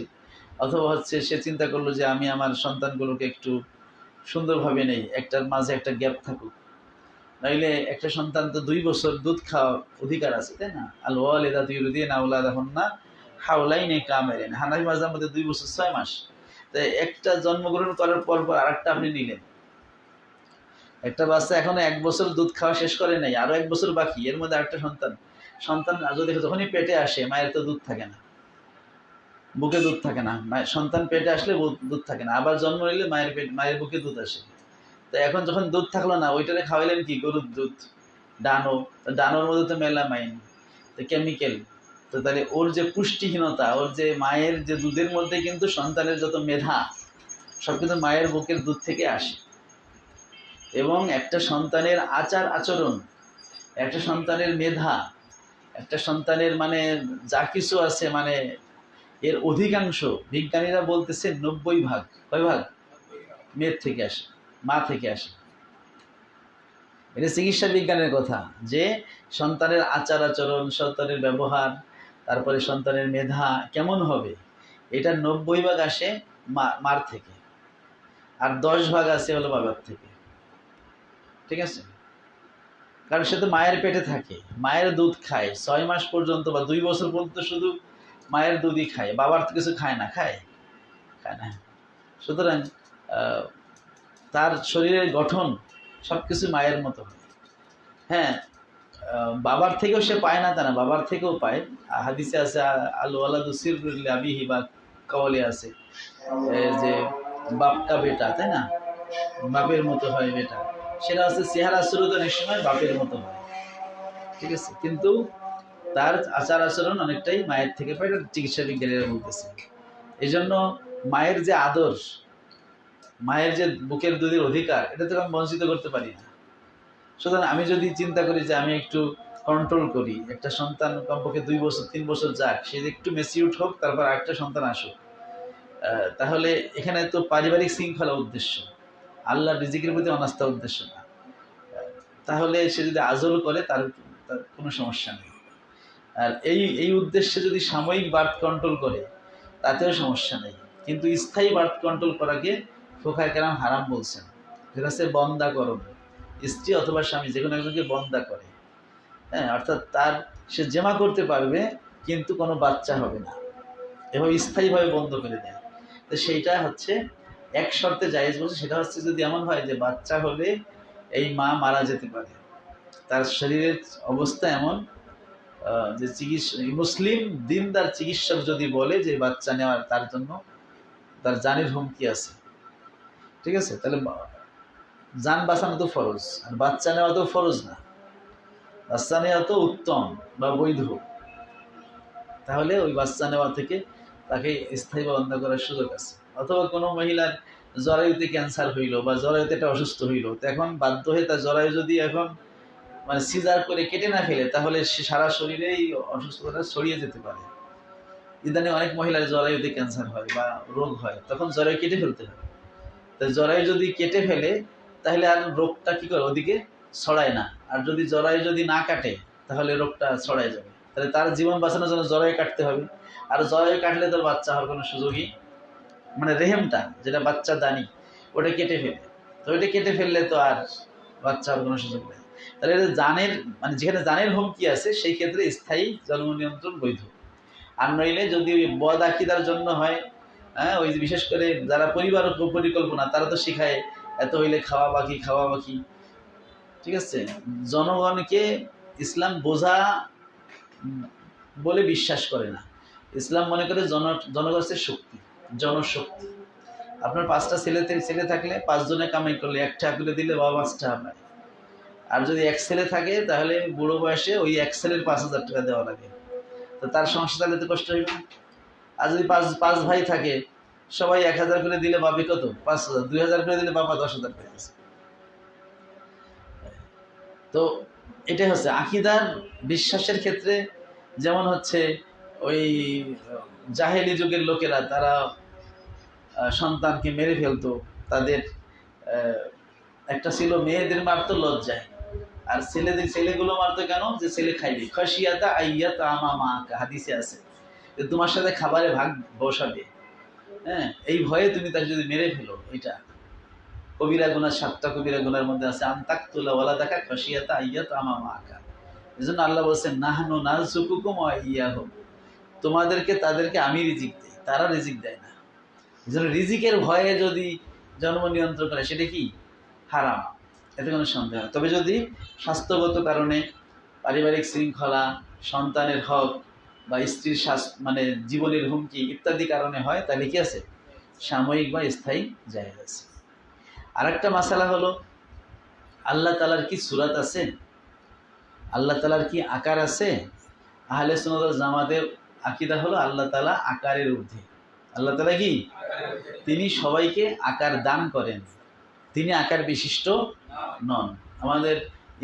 অথবা হচ্ছে সে চিন্তা করলো যে আমি আমার সন্তানগুলোকে একটু সুন্দরভাবে নেই, একটার মাঝে একটা গ্যাপ থাকুক, নইলে একটা সন্তান তো 2 বছর দুধ খাওয়ার অধিকার আছে, তাই না? আল ওয়ালিদাতু ইউরদিনা আওলাদাহুন্না হাওলাইনি কামিলাইন, হানাফি মাযহাবের মধ্যে 2 বছর 6 মাস। তাই একটা জন্মগ্রহণ করার পর আরেকটা আপনি নিলেন, একটা বাচ্চা এখনো 1 বছর দুধ খাওয়া শেষ করে নাই, আরো 1 বছর বাকি, এর মধ্যে আরেকটা সন্তান যদি যখনই পেটে আসে, মায়ের তো দুধ থাকে না, বুকে দুধ থাকে না, সন্তান পেটে আসলে দুধ থাকে না, আবার জন্ম নিলে মায়ের বুকে দুধ আসে। তো এখন যখন দুধ থাকলো না, ওইটারে খাওয়াইলেন কি? গরুর দুধ, ডানোর মধ্যে তো মেলামাইন, তো কেমিক্যাল। তো তাহলে ওর যে পুষ্টিহীনতা, ওর যে মায়ের যে দুধের মধ্যে কিন্তু সন্তানের যত মেধা সব কিন্তু মায়ের বুকের দুধ থেকে আসে। এবং একটা সন্তানের আচার আচরণ, একটা সন্তানের মেধা, একটা সন্তানের মানে যা কিছু আছে, মানে এর অধিকাংশ বিজ্ঞানীরা বলতেছে 90 ভাগ, কয় ভাগ মেয়ের থেকে আসে, মা থেকে আসে। এটা চিকিৎসা বিজ্ঞানের কথা, যে সন্তানের আচার আচরণ, সন্তানের ব্যবহার, তারপরে সন্তানের মেধা কেমন হবে, এটা 90 ভাগ আসে মার থেকে, আর 10 ভাগ আসে হলো বাবার থেকে। ঠিক আছে? কারণ সে তো মায়ের পেটে থাকে, মায়ের দুধ খায় 6 মাস পর্যন্ত বা 2 বছর পর্যন্ত শুধু মায়ের দুধই খায়, বাবার তো কিছু খায় না, খায় খায় না। সুতরাং তার শরীরের গঠন সব কিছু মায়ের মতো হয়। হ্যাঁ, বাবার থেকেও সে পায় না তা না, বাবার থেকেও পায়। হাদিসে আছে আল ওয়ালাদু সিররুল আবিহি, বা কাওয়ালে আছে যে বাপকা বেটা, তাই না, বাপের মতো হয় বেটা। সেটা হচ্ছে চেহারা সুরত অনেক সময় বাপের মতো হয়, ঠিক আছে, কিন্তু তার আচার আচরণ অনেকটাই মায়ের থেকে পায়, এটা চিকিৎসা বিজ্ঞানীরা বলতেছে। এই জন্য মায়ের যে আদর, মায়ের যে বুকের দুধের অধিকার, এটা তো আমি বঞ্চিত করতে পারি না। সুতরাং আমি যদি চিন্তা করি যে আমি একটু কন্ট্রোল করি, একটা সন্তান কমপক্ষে 2 বছর 3 বছর যাক, সে একটু ম্যাচিউরড হোক, তারপর আরেকটা সন্তান আসুক, তাহলে এখানে তো পারিবারিক শৃঙ্খলা উদ্দেশ্য, আল্লাহর রিজিকের প্রতি অনাস্থা উদ্দেশ্য না। তাহলে সে যদি আজল করে তার কোনো সমস্যা নেই। আর এই উদ্দেশ্যে যদি সাময়িক বার্থ কন্ট্রোল করে তাতেও সমস্যা নেই, কিন্তু স্থায়ী বার্থ কন্ট্রোল করাকে ফুকাহায়ে কেরাম হারাম বলছেন। যেটা হচ্ছে বন্দা করণ, স্ত্রী অথবা স্বামী যে কোনো একজনকে বন্দা করে, হ্যাঁ, অর্থাৎ তার সে জেমা করতে পারবে কিন্তু কোনো বাচ্চা হবে না, এভাবে স্থায়ীভাবে বন্ধ করে দেয়। তো সেইটা হচ্ছে এক শর্তে জায়েজ বলছে, সেটা হচ্ছে যদি এমন হয় যে বাচ্চা হলে এই মা মারা যেতে পারে, তার শরীরের অবস্থা এমন যে মুসলিম দিনদার চিকিৎসক যদি বলে যে বাচ্চা নেওয়ার তার জন্য তার জানের হুমকি আছে, ঠিক আছে, তাহলে জান বাঁচানো তো ফরজ, আর বাচ্চা নেওয়া তো ফরজ না, বাচ্চা নেওয়া তো উত্তম বা বৈধ, তাহলে ওই বাচ্চা নেওয়া থেকে তাকে স্থায়ী বন্ধ করার সুযোগ আছে। অথবা কোনো মহিলার জরায়ুতে ক্যান্সার হইল বা জরায়ুতে একটা অসুস্থ হইল, তো এখন বাধ্য হয়ে তার জরায়ু যদি এখন মানে সিজার করে কেটে না ফেলে, তাহলে সে সারা শরীরে এই অসুস্থতা ছড়িয়ে যেতে পারে। ইদানিং অনেক মহিলার জরায়ুতে ক্যান্সার হয় বা রোগ হয়, তখন জরায়ু কেটে ফেলতে হয়। তাই জরায়ু যদি কেটে ফেলে তাহলে আর রোগটা কি করে ওদিকে ছড়ায় না, আর যদি জরায়ু যদি না কাটে তাহলে রোগটা ছড়ায় যাবে। তাহলে তার জীবন বাঁচানোর জন্য জরায়ু কাটতে হবে, আর জরায়ু কাটলে তার বাচ্চা হওয়ার কোনো সুযোগই, মানে রেহেমটা যেটা বাচ্চা দানি ওটা কেটে ফেলে, তো ওইটা কেটে ফেললে তো আর বাচ্চা হওয়ার কোনো সুযোগ নেই। তাহলে এটা জানের, মানে যেখানে জানের হুমকি আছে সেই ক্ষেত্রে স্থায়ী জন্ম নিয়ন্ত্রণ বৈধ। আর নইলে যদি ওই বদ আকিদার জন্য হয়, হ্যাঁ, ওই বিশেষ করে যারা পরিবার পরিকল্পনা, তারা তো শিখায় এত হইলে খাওয়া বাকি, খাওয়া বাকি, ঠিক আছে। জনগণকে ইসলাম বোঝা বলে বিশ্বাস করে না, ইসলাম মনে করে জনগণের শক্তি, জনশক্তি। আপনার 5টা ছেলে থাকলে 5 জনে কামাই করলে 1 টাকা করে দিলে বাবা 5 টাকা পায়, আর যদি 1 ছেলে থাকে তাহলে বুড়ো বয়সে ওই 1 ছেলের 5,000 টাকা দেওয়া লাগে, তো তার সংসার চালাতে কষ্ট হইবে। আর যদি পাঁচ ভাই থাকে, সবাই 1,000 করে দিলে বাবি কত, 5,000, 2,000 করে দিলে বাবা 10,000 পেয়ে গেছে। তো এটাই হচ্ছে আকিদার বিশ্বাসের ক্ষেত্রে। যেমন হচ্ছে ওই জাহেলি যুগের লোকেরা, তারা সন্তানকে মেরে ফেলতো, তাদের একটা ছিল মেয়েদের মারতো লজ্জায়, আর ছেলেগুলো মারতো কেন, যে ছেলে খাইবে, খাসিয়াতা আইয়াত আমা মা, হাদিসে আছে যে তোমার সাথে খাবারে ভাগ বসাবে, হ্যাঁ, এই ভয়ে তুমি তাকে যদি মেরে ফেলো। এটা কবিরা গুনাহ, 7টা কবিরা গুনার মধ্যে আছে আনতাকতুলা ওয়ালাদাকা খাশিয়াতা আইয়াত আমা মাকা। এজন্য আল্লাহ বলেছেন নাহনু নারযুকুকুম ওয়া ইয়াহুম, তোমাদেরকে তাদেরকে আমি রিজিক দেই, তারা রিজিক দেয় না। এজন্য রিজিকের ভয়ে যদি জন্ম নিয়ন্ত্রণ করে সেটা কি হারাম, এতে কোনো সন্দেহ নেই। তবে যদি স্বাস্থ্যগত কারণে, পারিবারিক শৃঙ্খলা, সন্তানের হক বা স্ত্রীর মানে জীবনের হুমকি ইত্যাদি কারণে হয়, তাহলে কি আছে, সাময়িক বা স্থায়ী জায়েজ আছে। আরেকটা মাসালা হলো, আল্লাহ তাআলার কি সূরাত আছে, আল্লাহ তাআলার কি আকার আছে? আহলে সুন্নাত ওয়াল জামাতের আকীদা হলো আল্লাহ তাআলা আকারের ঊর্ধ্বে। আল্লাহ তাআলা কি, তিনি সবাইকে আকার দান করেন, তিনি আকার বিশিষ্ট নন। আমাদের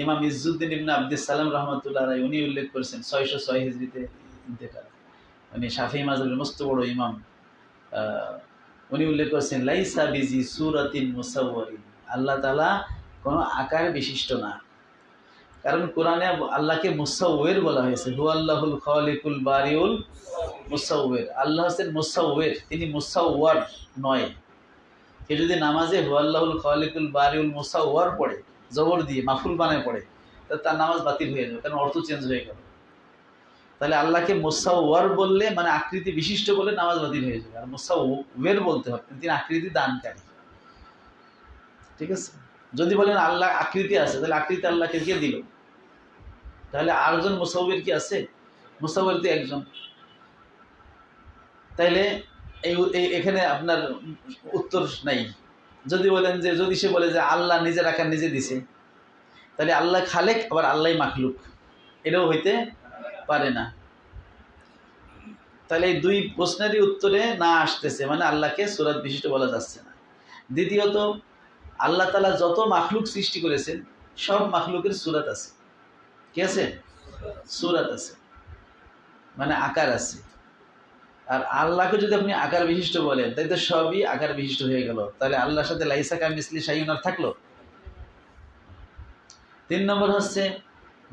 ইমাম ইজ্জুদ্দিন ইবনে আব্দুস সালাম রহমতুল্লাহ আলাইহি উনি উল্লেখ করেছেন 606 হিজরিতে ইন্তেকাল, উনি শাফিঈ মাযহাবের মস্ত বড় ইমাম। উনি উল্লেখ করেছেন লাইসা বিজি সূরাতিন মুসাওয়ারিন, আল্লাহ তাআলা কোনো আকার বিশিষ্ট না। কারণ কোরআনে আল্লাহকে মুসাওয়ির বলা হয়েছে, হুয়াল্লাহুল খালিকুল বারিউল মুসাওয়ির। আল্লাহ হচ্ছেন মুসাওয়ির, তিনি মুসাওয়ার নয়। কেউ যদি নামাজে হুয়াল্লাহুল খালিকুল বারিউল মুসাওয়ার পড়ে, জবর দিয়ে মাফুল বানায় পড়ে, তার নামাজ বাতিল হয়ে যাবে, কারণ অর্থ চেঞ্জ হয়ে গেল। তাহলে আল্লাহকে মুসাওয়ার বললে মানে আকৃতি বিশিষ্ট বলে নামাজ বাতিল হয়ে যাবে, আর মুসাওয়ির বলতে হবে তিনি আকৃতি দানকারী। ঠিক আছে? যদি বলেন আল্লাহ আকৃতি আছে, তাহলে আকৃতি আল্লাহকে কে দিল? তাহলে আরেকজন মুসাওয়ির কি আছে? মুসাওয়ির তো একজন। তাইলে এখানে আপনার উত্তর নাই। যদি বলেন যে, যদি সে বলে যে আল্লাহ নিজের আকার নিজে দিছে, তাহলে আল্লাহ খালেক আবার আল্লাহ মাখলুক, এটাও হইতে পারে না। তাহলে এই দুই প্রশ্নেরই উত্তরে না আসতেছে, মানে আল্লাহকে সূরাত বিশিষ্ট বলা যাচ্ছে না। দ্বিতীয়ত, আল্লাহ তাআলা যত মাখলুক সৃষ্টি করেছেন সব মাখলুকের সূরাত আছে। কি আছে? সূরাত আছে, মানে আকার আছে। আর আল্লাহকে যদি আপনি আকার বিশিষ্ট বলেন, তাই তো সবই আকার বিশিষ্ট হয়ে গেল। তাহলে আল্লাহর সাথে লাইসা কামিসলি শাইউন আর থাকলো? 3 নম্বর হচ্ছে,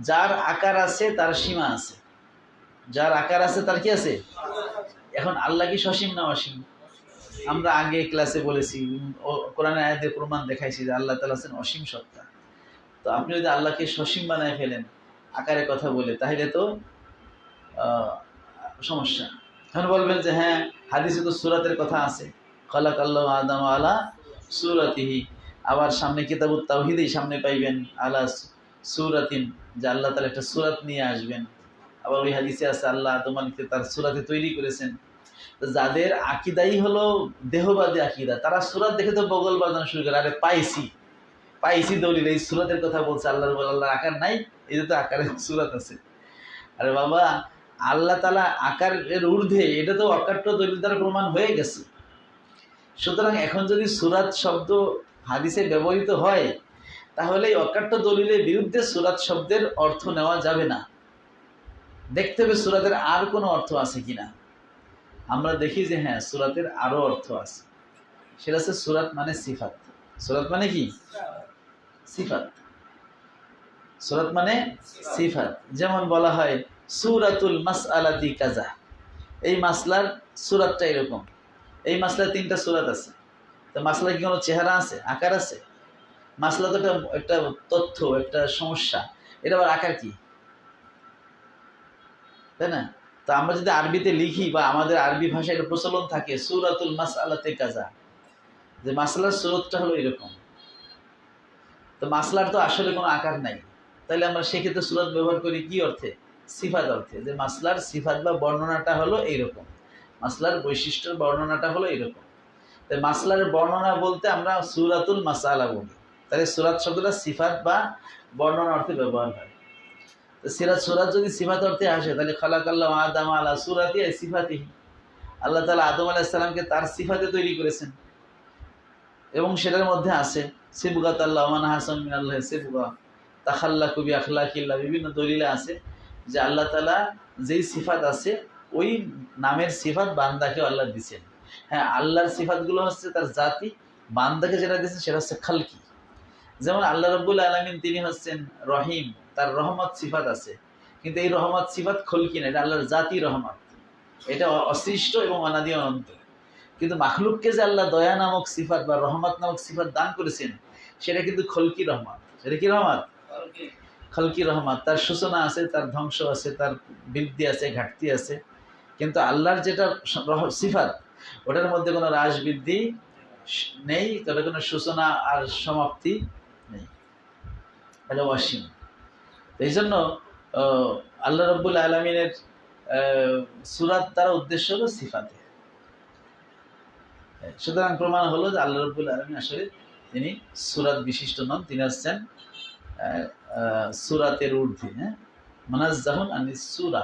যার আকার আছে তার সীমা আছে। যার আকার আছে তার কি আছে? এখন আল্লাহ কি সসীম না অসীম? আমরা আগে ক্লাসে বলেছি, কোরআনের আয়াতের প্রমাণ দেখাইছি যে আল্লাহ তাআলা আছেন অসীম সত্তা। তো আপনি যদি আল্লাহকে সসীম বানায় ফেলেন আকারে কথা বলে, তাহলে তো সমস্যা। এখন বলবেন যে হ্যাঁ, হাদিসে তো সূরাতের কথা আছে, খালাকাল্লাহু আদম আলা সূরাতিহি। আবার সামনে কিতাবুত তাওহীদেই সামনে পাইবেন আলা সূরাতিন, যে আল্লাহ তাআলা একটা সূরাত নিয়ে আসবেন। আবার ওই হাদিসে আছে আল্লাহ আদম আলাইহিসসালামকে তার সূরাতে তৈরি করেছেন। তো যাদের আকীদাই হলো দেহবাদী আকীদা, তারা সূরাত দেখে তো বগল বাজানো শুরু করে, আরে পাইছি দলিল, এই সূরাতের কথা বলছে, আল্লাহর আকার নাই, এই তো আকারের সূরাত আছে। আরে বাবা, আল্লাহ তাআলা আকারের ঊর্ধ্বে, এটা তো অকাট্য দলিল দ্বারা প্রমাণ হয়ে গেছে। সুতরাং এখন যদি সূরাত শব্দ হাদিসে ব্যবহৃত হয়, তাহলে এই অকাট্য দলিলের বিরুদ্ধে সূরাত শব্দের অর্থ নেওয়া যাবে না। দেখতে হবে সূরাতের আর কোনো অর্থ আছে কিনা। আমরা দেখি যে হ্যাঁ, সূরাতের আরো অর্থ আছে। সেটা হচ্ছে সূরাত মানে সিফাত। সূরাত মানে কি? সিফাত। সূরাত মানে সিফাত। যেমন বলা হয় সূরাতুল মাসআলাতি কাজা, এই মাসলার সূরাতটা এরকম। এই মাসলার 3টা সূরাত আছে। তো মাসলার কি কোনো চেহারা আছে, আকার আছে? মাসলা তো একটা তথ্য, একটা সমস্যা, এটা আবার আকার কি? তাই না? তো আমরা যদি আরবিতে লিখি বা আমাদের আরবি ভাষায় এটা প্রচলন থাকে সূরাতুল মাসআলাতি কাজা, যে মাসলার সূরতটা হলো এরকম। তো মাসলার তো আসলে কোনো আকার নাই, তাহলে আমরা সেক্ষেত্রে সূরাত ব্যবহার করি কি অর্থে? সিফাত অর্থে, যে মাসলার সিফাত বা বর্ণনাটা হলো এইরকম, মাসলার বৈশিষ্ট্যের বর্ণনাটা হলো এরকম। তাই মাসলার বর্ণনা বলতে আমরা সূরাতুল মাসআলা বলি। তাহলে সূরাত শব্দটা সিফাত বা বর্ণনা অর্থে ব্যবহার হয়। তো সূরাত যদি সিফাত অর্থে আসে, তাহলে খালাকাল্লাহু আদম আলা সূরাতি আই সিফাতিহি, আল্লাহ তাআলা আদম আলাইহিস সালামকে তার সিফাতে তৈরি করেছেন, এবং সেটার মধ্যে আছে সিবগাতাল্লাহ মান হাসান মিনাল্লাহি সিবগা তাখাল্লাকু বিআখলাকিল্লাহ। বিভিন্ন দলিলে আছে যে আল্লাহ তাআলা যেই সিফাত আছে ওই নামের সিফাত বান্দাকে আল্লাহ দিয়েছেন। হ্যাঁ, আল্লাহর সিফাতগুলো হচ্ছে তার জাতি, বান্দাকে যেটা দিয়েছেন সেটা হচ্ছে খালকি। যেমন আল্লাহ রাব্বুল আলামিন তিনি হচ্ছেন রহিম, তার রহমত সিফাত আছে, কিন্তু এই রহমত সিফাত খলকি না, এটা আল্লাহর জাতি রহমত, এটা অসৃষ্ট এবং অনাদি অনন্ত। কিন্তু মাখলুককে যে আল্লাহ দয়া নামক সিফাত বা রহমত নামক সিফাত দান করেছেন, সেটা কিন্তু খলকি রহমত। সেটা কি রহমত? খলকি রহমত। তার সূচনা আছে, তার ধ্বংস আছে, তার বৃদ্ধি আছে, ঘাটতি আছে। কিন্তু আল্লাহর যেটা সিফাত, ওটার মধ্যে কোনো হ্রাস বৃদ্ধি নেই, তাদের কোনো সূচনা আর সমাপ্তি নেই, এটা অসীম। এই জন্য আল্লাহ রাব্বুল আলামিনের সূরাত দ্বারা উদ্দেশ্য হলো সিফাতে। সুতরাং প্রমাণ হলো যে আল্লাহ রাব্বুল আলামিন আসলে তিনি সূরাত বিশিষ্ট নন, তিনি হচ্ছেন সূরাতের ঊর্ধ্বে। হ্যাঁ, মুনাজ্জাহুন আনিস সূরা,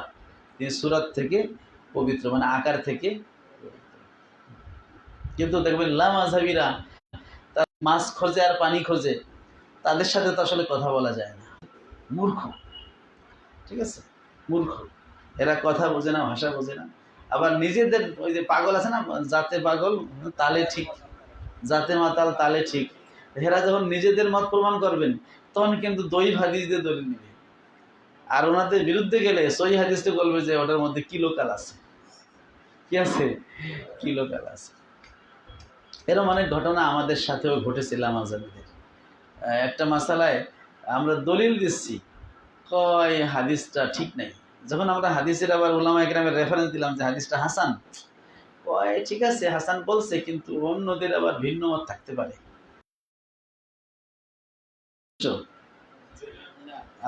তিনি সূরাত থেকে পবিত্র, মানে আকার থেকে পবিত্র। কিন্তু দেখবেন লা মাযহাবিরা তার মাছ খোঁজে আর পানি খোঁজে, তাদের সাথে তো আসলে কথা বলা যায় না। মূর্খ, ঠিক আছে, মূর্খ। এরা কথা বোঝে না, ভাষা বোঝে না। আবার নিজেদের ওই যে পাগল আছে না, জাতে পাগল তালে ঠিক, জাতে মাতাল তালে ঠিক। এরা যখন নিজেদের মত প্রমাণ করবেন তখন কিন্তু দই হাদিস দিয়ে দলিল নেবে, আর ওনাদের বিরুদ্ধে গেলে সই হাদিসটা বলবে যে ওটার মধ্যে কি লোকাল আছে, কি আছে, কি লোকাল আছে। এরকম অনেক ঘটনা আমাদের সাথেও ঘটেছিল আমাদের। একটা মাসালায় আমরা দলিল দিচ্ছি, কয় হাদিসটা ঠিক নাই। যখন আমরা হাদিসের আবার উলামা ইকরামের রেফারেন্স দিলাম যে হাদিসটা হাসান, কয় ঠিক আছে হাসান বলছে, কিন্তু অন্যদের আবার ভিন্ন মত থাকতে পারে।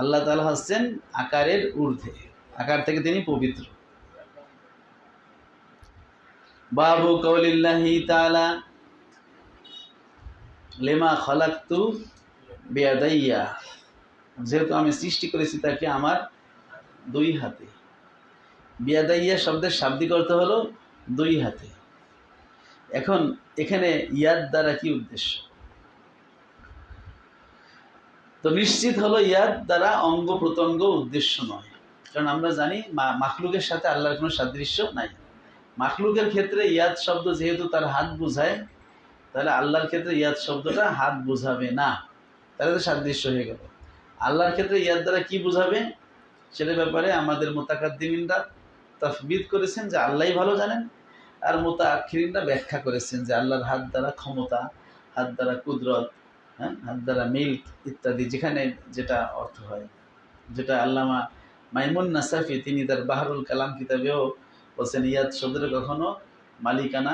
আল্লাহ তাআলা হচ্ছেন আকারের ঊর্ধ্বে, আকার থেকে তিনি পবিত্র। বাবু কওলিল্লাহি তাআলা লিমা খালাকতু বিয়াদাইয়া, যেহেতু আমি সৃষ্টি করেছি তাকে আমার দুই হাতে। বিয়াদাইয়া শব্দের শাব্দিক অর্থ হলো দুই হাতে। এখন এখানে ইয়াদ দ্বারা কি উদ্দেশ্য? তো নিশ্চিত হলো ইয়াদ দ্বারা অঙ্গ প্রত্যঙ্গ উদ্দেশ্য নয়, কারণ আমরা জানি মাখলুকের সাথে আল্লাহর কোনো সাদৃশ্য নাই। মাখলুকের ক্ষেত্রে ইয়াদ শব্দ যেহেতু তার হাত বোঝায়, তাহলে আল্লাহর ক্ষেত্রে ইয়াদ শব্দটা হাত বোঝাবে না, তাহলে তো সাদৃশ্য হয়ে গেল। আল্লাহর ক্ষেত্রে ইয়াদ দ্বারা কি বোঝাবে সেটার ব্যাপারে আমাদের মুতাকাদ্দিমিনরা তাফবিদ করেছেন যে আল্লাহই ভালো জানেন, আর মুতাআখিরিনরা ব্যাখ্যা করেছেন যে আল্লাহর হাত দ্বারা ক্ষমতা, হাত দ্বারা কুদরত, হ্যাঁ, হাত দ্বারা মিল্ক ইত্যাদি, যেখানে যেটা অর্থ হয়। যেটা আল্লামা মাইমুন নাসাফি তিনি তার বাহরুল কালাম কিতাবেও বলছেন, ইয়াদ শব্দটা কখনো মালিকানা,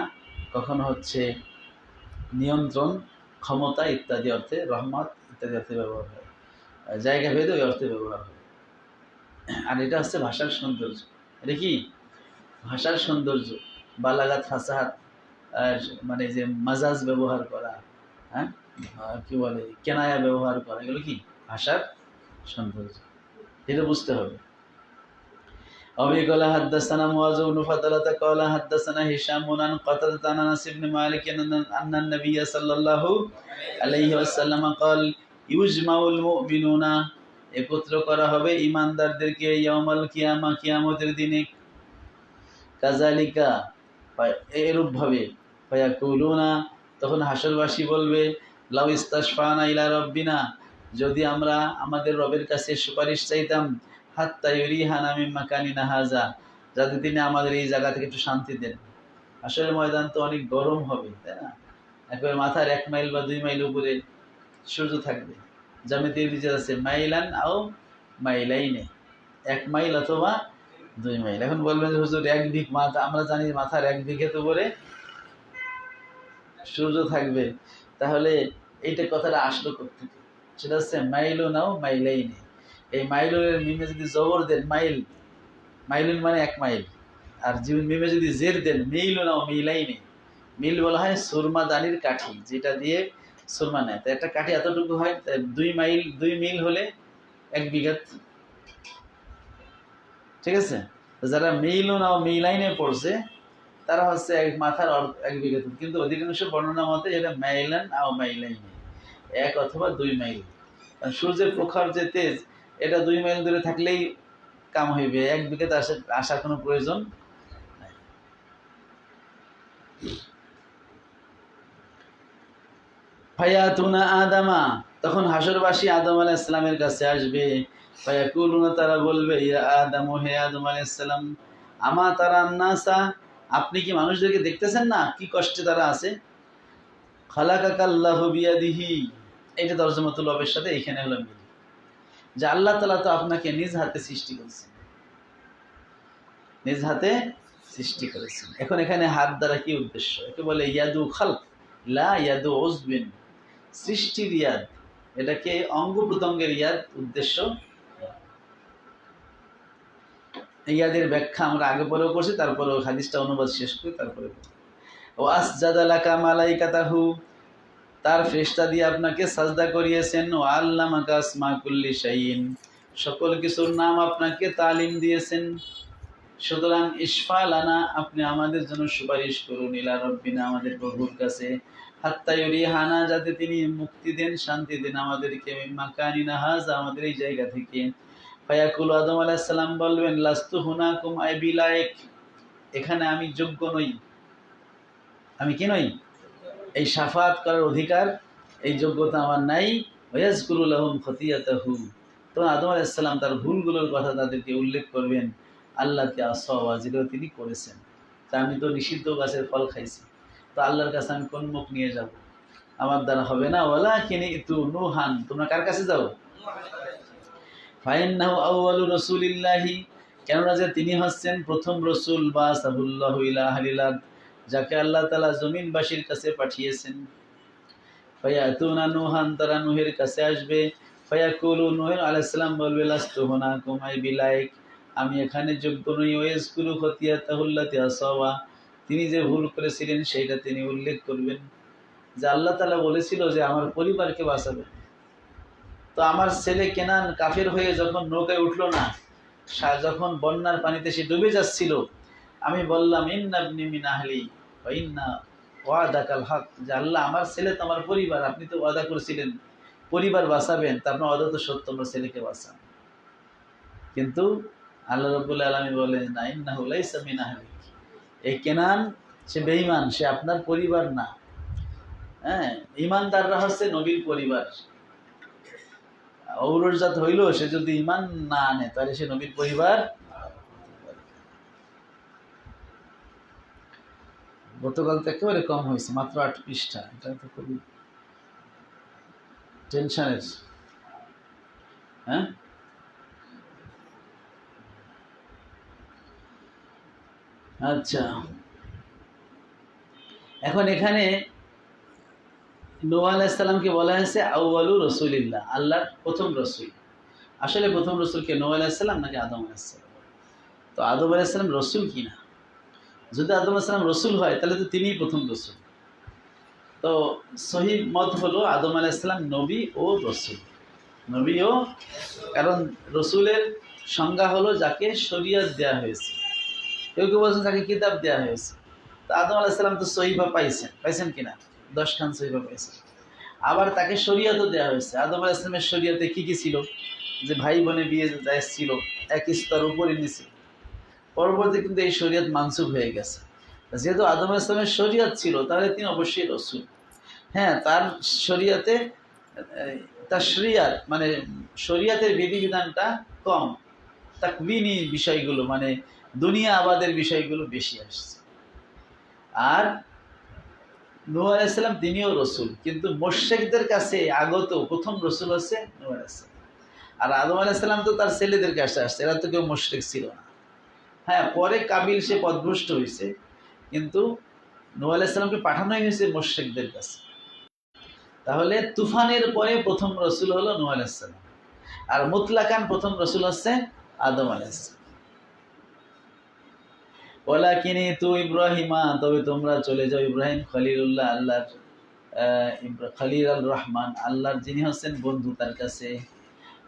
কখনো হচ্ছে নিয়ন্ত্রণ, ক্ষমতা ইত্যাদি অর্থে, রহমত ইত্যাদি অর্থে ব্যবহার হয়, জায়গা ভেদে ওই অর্থে ব্যবহার হয়। আর এটা হচ্ছে ভাষার সৌন্দর্য। এটা কি ভাষার সৌন্দর্য, বালাগাত, ফাসাহাত, মানে যে মাজাজ ব্যবহার করা, হ্যাঁ, কি বলে কেনায়া ব্যবহার করা, এগুলো কি ভাষার সৌন্দর্য, এটা বুঝতে হবে। أبي قال حدثنا معاذ بن فضالة قال حدثنا هشام عن قتادة عن أنس بن مالك أن النبي صلى الله عليه وسلم قال يجمع المؤمنون, একত্র করা হবে ঈমানদারদেরকে, ইয়াউমাল কিয়ামা, কিয়ামতের দিনে, কাযালিকা, এরূপ ভাবে, ফায়াকুলুনা, তখন হাসরবাসী বলবে, লাউ ইস্তাশফানা ইলা রাব্বিনা, যদি আমরা আমাদের রবের কাছে সুপারিশ চাইতাম, হাত্তা ইউরিহানা মিন মাকানিনা হাযা, যাতে তিনি আমাদের এই জায়গা থেকে একটু শান্তি দেন। আসলে ময়দান তো অনেক গরম হবে, তাই না? একেবারে মাথার 1 মাইল বা 2 মাইল উপরে সূর্য থাকবে। জামিতের বিচার আছে মাইলান আও মাইলাইনে, 1 মাইল অথবা 2 মাইল। এখন বলবেন যে হুজুর 1 বিঘ মাথা, আমরা জানি মাথার 1 বিঘে তো উপরে সূর্য থাকবে, তাহলে এইটা কথাটা আসলো কোত্থেকে? সেটা হচ্ছে মাইলুন আও মাইলাইনে। এই মাইলুনের মিমে যদি জবর দেন মাইল, মাইলুন মানে 1 মাইল, আর মিমে যদি জের দেন মিলুন আও মিলাইনে, মিল বলা হয় সুরমা দানির কাঠি, যেটা দিয়ে সুরমা নেয়। তো একটা কাঠি এতটুকু হয়, 2 মাইল 2 মিল হলে 1 বিঘা, ঠিক আছে? যারা মিলুন আও মিলাইনে পড়ছে তারা হচ্ছে মাথার 1 বিঘা, কিন্তু অধিকাংশ বর্ণনা মতে এটা মাইলান আও মাইলাইনে, 1 অথবা 2 মাইল। সূর্যের প্রখর যে তেজ, এটা 2 মাইল দূরে থাকলেই কাম হইবে, 1 বিঘাতে আসার কোনো প্রয়োজন নাই। ফায়াতুনা আদামা, তখন হাসরবাসী আদম আলাইহিস সালামের কাছে আসবে। ফায়াকুলুনা, তারা বলবে, ইয়া আদম, হে আদম আলাইহিস সালাম, আমা তারান নাসা, আপনি কি মানুষদেরকে দেখতেছেন না কি কষ্টে তারা আছে? খালাকাকাল্লাহু বিয়াদিহি, এটা তরজমাতুল ওয়াবের সাথে এখানে হলো মিল, যে আল্লাহ তাআলা তো আপনাকে নিজ হাতে সৃষ্টি করেছেন, নিজ হাতে সৃষ্টি করেছেন। এখন এখানে হাত দ্বারা কি উদ্দেশ্য? একে বলে ইয়াদু খালক, লা ইয়াদু উজবিন, সৃষ্টির ইয়াদ, এটাকে অঙ্গ প্রত্যঙ্গের ইয়াদ উদ্দেশ্য। ইয়াদের ব্যাখ্যা আমরা আগে পরেও করছি, তারপরে হাদিসটা অনুবাদ শেষ করি, তারপরে ওয়াসজাদা লাকা মালাইকাতাহু, তার ফেরেশতা দিয়ে আপনাকে সাজদা করিয়েছেন। ও আল্লামাকা আসমা কুল্লি শাইইন, সকল কিছুর নাম আপনাকে তালিম দিয়েছেন। সুতরাং ইশফা লানা, আপনি আমাদের জন্য সুপারিশ করুন, ইলা রব্বিনা, আমাদের প্রভুর কাছে, হাত্তা ইউরিহানা, যাতে তিনি মুক্তি দেন, শান্তি দেন আমাদেরকে, মাকানিনা হাযা, আমাদের এই জায়গা থেকে। ফায়াকুলু, আদম আলাইহিস সালাম বলবেন, লাস্তু হুনাকুম আই বিলায়েক, এখানে আমি যোগ্য নই। আমি কি নই? এই শাফাত করার অধিকার, এই যোগ্যতা আমার নাই। ওয়াজকুরু লাহুম খতিয়াতাহু, তো আদম আলাইহিস সালাম তার ভুলগুলোর কথা তাদেরকে উল্লেখ করবেন, আল্লাহকে আসওয়া, যেগুলো তিনি করেছেন। তা আমি তো নিষিদ্ধ গাছের ফল খাইছি, তো আল্লাহর কাছে আমি কোন মুখ নিয়ে যাব? আমার দ্বারা হবে না। ওয়ালাকিন ইতু নূহান, তোমরা কার কাছে যাও? ফাইন্নাহু আউয়ালু রাসূলিল্লাহি, কেননা যে তিনি হচ্ছেন প্রথম রসুল, বাসাহুল্লাহু ইলা আহলিল আরদ, যাকে আল্লাহ তাআলা জমিনবাসীর কাছে পাঠিয়েছেন। ফায়াতুনা নূহান, তারা নূহের কাছে আসবে। ফায়াকুলু, নূহ আলাইহিস সালাম বলবে, লাস্তু হুনাকুম আই বিলায়েক, আমি এখানে যোগ্য নই। ওয়াজকুরু খতিয়াতাহুল্লাতি আসাওয়া, তিনি যে ভুল করেছিলেন সেইটা তিনি উল্লেখ করবেন, যে আল্লাহ তাআলা বলেছিল যে আমার পরিবারকে বাঁচাবে। তো আমার ছেলে কেনান কাফের হয়ে যখন নৌকায় উঠলো না, যখন বন্যার পানিতে সে ডুবে যাচ্ছিল, আমি বললাম ইন্না ইবনি মিন আহলি ওয়া ইন্না ওয়াদাকাল হক, যে আল্লাহ আমার ছেলে তো আমার পরিবার, আপনি তো ওয়াদা করেছিলেন পরিবার বাঁচাবেন, তা আপনার ওয়াদা তো সত্য, আমার ছেলেকে বাঁচান। কিন্তু আল্লাহ রাব্বুল আলামিন বলেন, না, ইন্নাহু লাইসা মিন আহলি, এই কেনান সে বেঈমান, সে আপনার পরিবার না। হ্যাঁ, ঈমানদাররা হচ্ছে নবীর পরিবার। ঔরজাত হইল, সে যদি ঈমান না আনে তাহলে সে নবীর পরিবার। গতকাল তো একেবারে কম হয়েছে, মাত্র 8 পৃষ্ঠা। এটা তো খুবই টেনশনের। হ্যাঁ, আচ্ছা, এখন এখানে নূহ আলাইহিস সালামকে বলা হয়েছে আউয়ালু রাসূলিল্লাহ, আল্লাহর প্রথম রসুল। আসলে প্রথম রসুল কে, নূহ আলাইহিস সালাম নাকি আদম আলাইহিস সালাম? তো আদম আলাইহিস সালাম রসুল কিনা? যদি আদম আলাইহিস সালাম রসুল হয় তাহলে তো তিনিই প্রথম রসুল। তো সহিহ মত হলো আদম আলাইহিস সালাম নবী ও রসুল। নবী ও, কারণ রসুলের সংজ্ঞা হলো যাকে শরীয়ত দেওয়া হয়েছে। কেউ কেউ বলছেন যাকে কিতাব দেওয়া হয়েছে। তো আদম আলাইহিস সালাম তো সহিফা পাইছেন কিনা? 10 খান সহিফা পাইছেন। আবার তাকে শরীয়তও দেওয়া হয়েছে। আদম আলাইহিস সালামের শরীয়তে কি কি ছিল? যে ভাই বোনে বিয়ে জায়েজ ছিল, এক স্তর উপরে নিচে। পরবর্তী কিন্তু এই শরীয়ত মানসুখ হয়ে গেছে। যেহেতু আদম আলাইহিস সালামের শরীয়ত ছিল, তাহলে তিনি অবশ্যই রসুল। হ্যাঁ, তার শরীয়তে তাশরিয়াত মানে শরীয়তের বিধিবিধানটা কম, তাকবিনী বিষয়গুলো মানে দুনিয়া আবাদের বিষয়গুলো বেশি আসছে। আর নূহ আলাইহিস সালাম তিনিও রসুল, কিন্তু মুশরিকদের কাছে আগত প্রথম রসুল হচ্ছে নূহ আলাইহিস সালাম। আর আদম আলাইহিস সালাম তো তার ছেলেদের কাছে আসছে, এরা তো কেউ মুশরিক ছিল না। হ্যাঁ, পরে কাবিল সে পথভ্রষ্ট হয়েছে, কিন্তু নূহ আলাইহিস সালামকে পাঠানোই হয়েছে মুশরিকদের কাছে। তাহলে তুফানের পরে প্রথম রসুল হলো নূহ আলাইহিস সালাম, আর মুতলাকান প্রথম রসুল হচ্ছে আদম আলাইহিস সালাম। ওয়ালাকিন তু ইব্রাহিমা, তবে তোমরা চলে যাও ইব্রাহিম খলিলুল্লাহ, আল্লাহর খলিল আল রহমান, আল্লাহর যিনি হচ্ছেন বন্ধু, তার কাছে।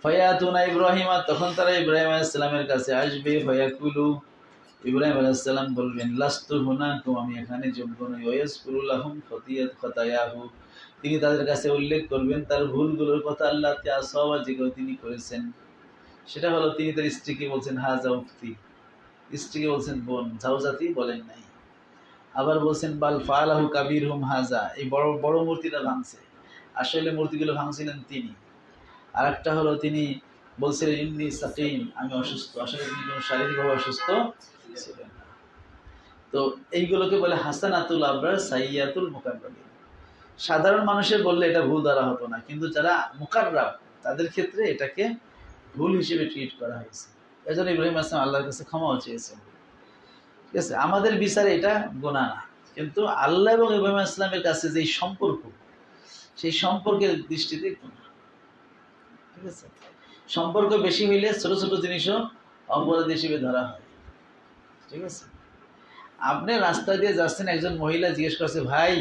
ফায়াতুনা ইব্রাহিমা, তখন তারা ইব্রাহিম আলাইহিস সালামের কাছে আসবে। ফায়াকুলু, ইব্রাহিম আলাইহিস সালাম বলবেন, লাস্তু হুনাকুম, আমি এখানে যোগ্য নই। ওয়াজকুরু লাহুম খতায়াহু, তিনি তাদের কাছে উল্লেখ করবেন তার ভুলগুলোর কথা, আল্লাহ তাআলা যেগুলো তিনি করেছেন। সেটা হলো তিনি তার স্ত্রীকে বলছেন হাজা উক্তি, স্ত্রীকে বলছেন বোন, জাউজাতি বলেন নাই। আবার বলছেন বাল ফালাহু কাবিরহুম হাজা, এই বড় বড় মূর্তিটা ভাঙছে, আসলে মূর্তিগুলো ভাঙছিলেন তিনি। আরেকটা হলো তিনি বলছিলেন ইন্নী সাকিম, আমি অসুস্থ, আসলে তিনি কোনো শারীরিকভাবে অসুস্থ ছিলেন না। তো এইগুলোকে বলে হাসানাতুল আবরার সাইয়াতুল মুকাররামিন। সাধারণ মানুষের বললে এটা ভুল ধরা হতো না, কিন্তু যারা মুকাররাব তাদের ক্ষেত্রে এটাকে ভুল হিসেবে ট্রিট করা হয়েছে। এজন্য ইব্রাহিম আলাইহিস সালাম আল্লাহর কাছে ক্ষমাও চেয়েছেন। ঠিক আছে, আমাদের বিচারে এটা গুনাহ না, কিন্তু আল্লাহ এবং ইব্রাহিম আলাইহিস সালামের কাছে যে সম্পর্ক, সেই সম্পর্কের দৃষ্টিতে গুনাহ। ঠিক আছে, সম্পর্ক বেশি হইলে ছোট ছোট জিনিসও অপরাধ হিসেবে ধরা হয়। ঠিক আছে, আপনি রাস্তা দিয়ে যাচ্ছেন, একজন মহিলা জিজ্ঞেস করছে, ভাই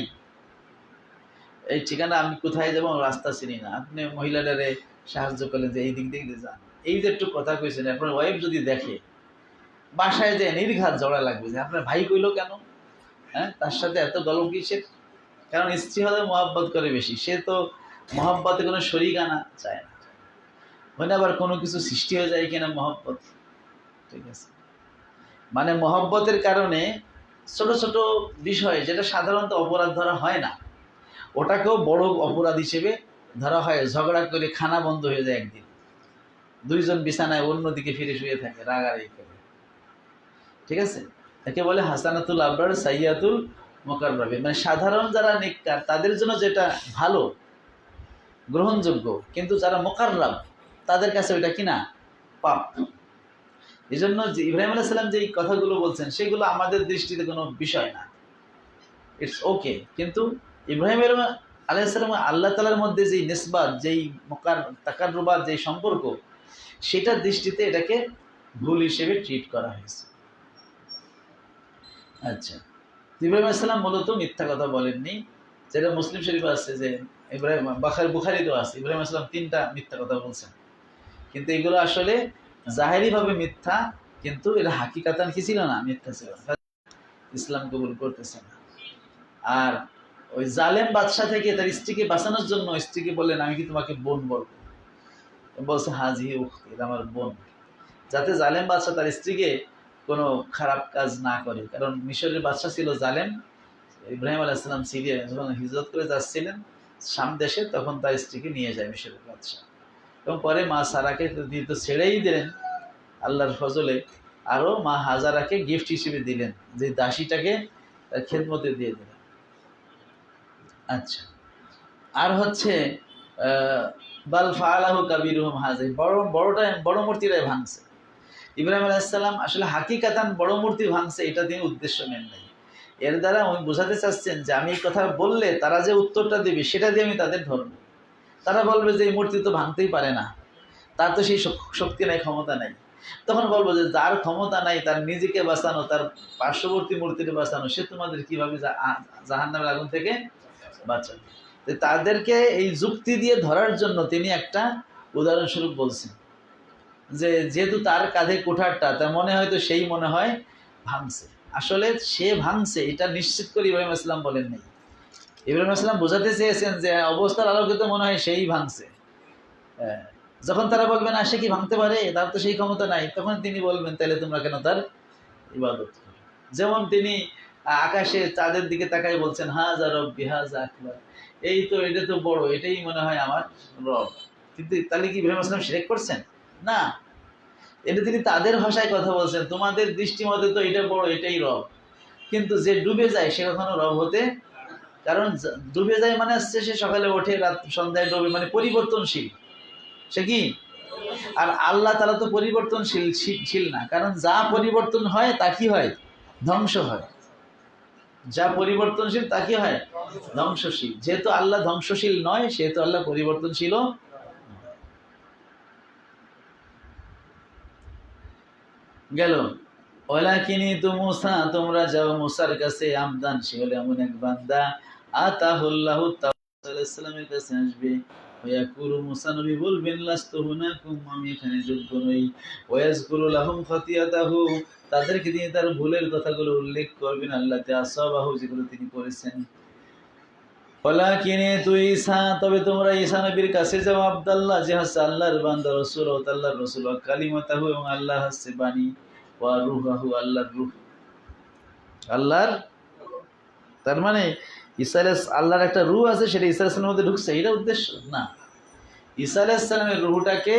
এই ঠিকানা, আমি কোথায় যাবো, রাস্তা চিনি না। আপনি মহিলাটারে সাহায্য করলেন যে এই দিক দিয়ে যান, এই যে একটু কথা কইছেন, আপনার ওয়াইফ যদি দেখে, বাসায় যে নির্ঘাত জড়া লাগবে যে আপনার ভাই কইলো কেন, হ্যাঁ, তার সাথে এত গল্প কিসের। কারণ স্ত্রী হলে মহব্বত করে বেশি, সে তো মহব্বতে কোনো শরিকানা চায় না। মানে আবার কোনো কিছু সৃষ্টি হয়ে যায় কিনা মহব্বত, ঠিক আছে। মানে মহব্বতের কারণে ছোট ছোট বিষয় যেটা সাধারণত অপরাধ ধরা হয় না, ওটাকেও বড় অপরাধ হিসেবে ধরা হয়। ঝগড়া করে খানা বন্ধ হয়ে যায় একদিন, দুইজন বিছানায় অন্যদিকে ফিরে শুয়ে থাকে রাগারাগি করে, ঠিক আছে। একে বলে হাসানাতুল আবরার সাইয়াতুল মুকাররাবিন, মানে সাধারণ যারা নেককার তাদের জন্য যেটা ভালো গ্রহণযোগ্য, কিন্তু যারা মুকাররাব তাদের কাছে ওইটা কিনা পাপ। এই জন্য যে ইব্রাহিম আলাইহিস সালাম যে কথাগুলো বলছেন সেগুলো আমাদের দৃষ্টিতে কোনো বিষয় না, ইটস ওকে। কিন্তু ইব্রাহিম আলাইহিস সালাম আল্লাহ তাআলার মধ্যে যেই নিসবাত, যেই তাকাররুবাত, যেই সম্পর্ক, সেটার দৃষ্টিতে এটাকে ভুল হিসেবে ট্রিট করা হয়েছে। আচ্ছা, ইব্রাহিম আলাইহিস সালাম মূলত মিথ্যা কথা বলেননি, যেটা মুসলিম শরীফ আছে, যে ইব্রাহিম বুখারীতেও আছে, ইব্রাহিম আলাইহিস সালাম 3টা মিথ্যা কথা বলছেন। কিন্তু এগুলো আসলে জাহেরি ভাবে মিথ্যা, কিন্তু এটা হাকিকাতান কি ছিল না, মিথ্যা ছিল না, ইসলাম কবুল করতেছে না। আর ওই জালেম বাদশাহ থেকে তার স্ত্রীকে বাঁচানোর জন্য স্ত্রীকে বললেন, আমি কি তোমাকে বোন বলবো? বলছে হাজি উখতি, এটা আমার বোন, যাতে জালেম বাদশাহ তার স্ত্রীকে কোনো খারাপ কাজ না করে। কারণ মিশরের বাদশাহ ছিল জালেম। ইব্রাহিম আলাইহিস সালাম সিরিয়া যখন হিজরত করে যাচ্ছিলেন শাম দেশে, তখন তার স্ত্রীকে নিয়ে যায় মিশরের বাদশাহ, এবং পরে মা সারাকে তো ছেড়েই দিলেন আল্লাহর ফজলে, আরও মা হাজারাকে গিফট হিসেবে দিলেন, যে দাসীটাকে তার খেদমতে দিয়ে দিলেন। আচ্ছা, আর হচ্ছে বাল ফাআলাহু কাবীরুহুম হাযা, বড় মূর্তিটাই ভাঙছে। ইব্রাহিম আলাইহিস সালাম আসলে হাকিকাতান বড় মূর্তি ভাঙছে এটা তিনি উদ্দেশ্য নেন নাই। এর দ্বারা উনি বোঝাতে চাচ্ছেন যে আমি এই কথা বললে তারা যে উত্তরটা দেবে সেটা দিয়ে আমি তাদের ধরব। তারা বলবে যে এই মূর্তি তো ভাঙতেই পারে না, তার তো সেই শক্তি নাই, ক্ষমতা নাই। তখন বলবো যে যার ক্ষমতা নাই তার নিজেকে বাঁচানো, তার পার্শ্ববর্তী মূর্তিকে বাঁচানো, সে তোমাদের কিভাবে জাহান্নামের আগুন থেকে বাঁচাবে। তাদেরকে এই যুক্তি দিয়ে ধরার জন্য তিনি একটা উদাহরণস্বরূপ বলছেন, যে যেহেতু তার কাঁধে কুঠারটা, তার মনে হয়তো সেই মনে হয় ভাঙছে। আসলে সে ভাঙছে এটা নিশ্চিত করে ইব্রাহিম আসলাম বলেন নাই। ইব্রাহিম আসলাম বোঝাতে চেয়েছেন যে অবস্থার আলোকিত মনে হয় সেই ভাঙছে। যখন তারা বলবে না সে কি ভাঙতে পারে, তার তো সেই ক্ষমতা নাই, তখন তিনি বলবেন তাহলে তোমরা কেন তার ইবাদত করো। যেমন তিনি আকাশে চাঁদের দিকে তাকাই বলছেন, হাযা রব্বি হাযা আকবার, এই তো, এটা তো বড়, এটাই মনে হয় আমার রব। কিন্তু তাহলে কি ইব্রাহিম আসলাম শিরক করছেন? না, এটা তিনি তাদের ভাষায় কথা বলছেন, তোমাদের দৃষ্টি মতে তো এটা বড়, এটাই রব। কিন্তু যে ডুবে যায় সে কখনো রব হতে, কারণ ডুবে যায় মানে হচ্ছে সে সকালে ওঠে রাত সন্ধ্যায় ডুবে, মানে পরিবর্তনশীল সে কি। আর আল্লাহ তাআলা তো পরিবর্তনশীল না, কারণ যা পরিবর্তন হয় তা কি হয়, ধ্বংস হয়। যা পরিবর্তনশীল তা কি হয়, ধ্বংসশীল। যেহেতু আল্লাহ ধ্বংসশীল নয়, সেহেতু আল্লাহ পরিবর্তনশীল গেল। ওয়ালাকিনি তু মুসা, তোমরা যাও মুসার কাছে, আমদান, সে হলো এমন এক বান্দা, আতাহুল্লাহু তাআলার কাছে আসবে। ওয়াকুলু, মুসা নবী বলবেন, লাস্তু হুনাকুম, আমি এখানে যোগ্য নই। ওয়াজকুরু লাহুম খাতিয়াতাহু, তাদেরকে দিয়ে তার ভুলের কথাগুলো উল্লেখ করবেন, আল্লাহতে আসাবাহু, যেগুলো তিনি করেছেন। ওয়ালাকিনি তু ঈসা, তবে তোমরা ঈসা নবীর কাছে যাও, আব্দুল্লাহ, যে হচ্ছে আল্লাহর বান্দা, রাসূল, আল্লাহর রাসূল, কালিমাতাহু, এবং আল্লাহ হচ্ছে বাণী, ওয়া রূহুহু, আল্লাহর রূহ, আল্লাহর, তার মানে ঈসা আল্লাহর একটা রূহ আছে, সেটা ঈসা আলাইহিস সালামের মধ্যে ঢুকছে, এটা উদ্দেশ্য না। ঈসা আলাইহিস সালামের রূহটাকে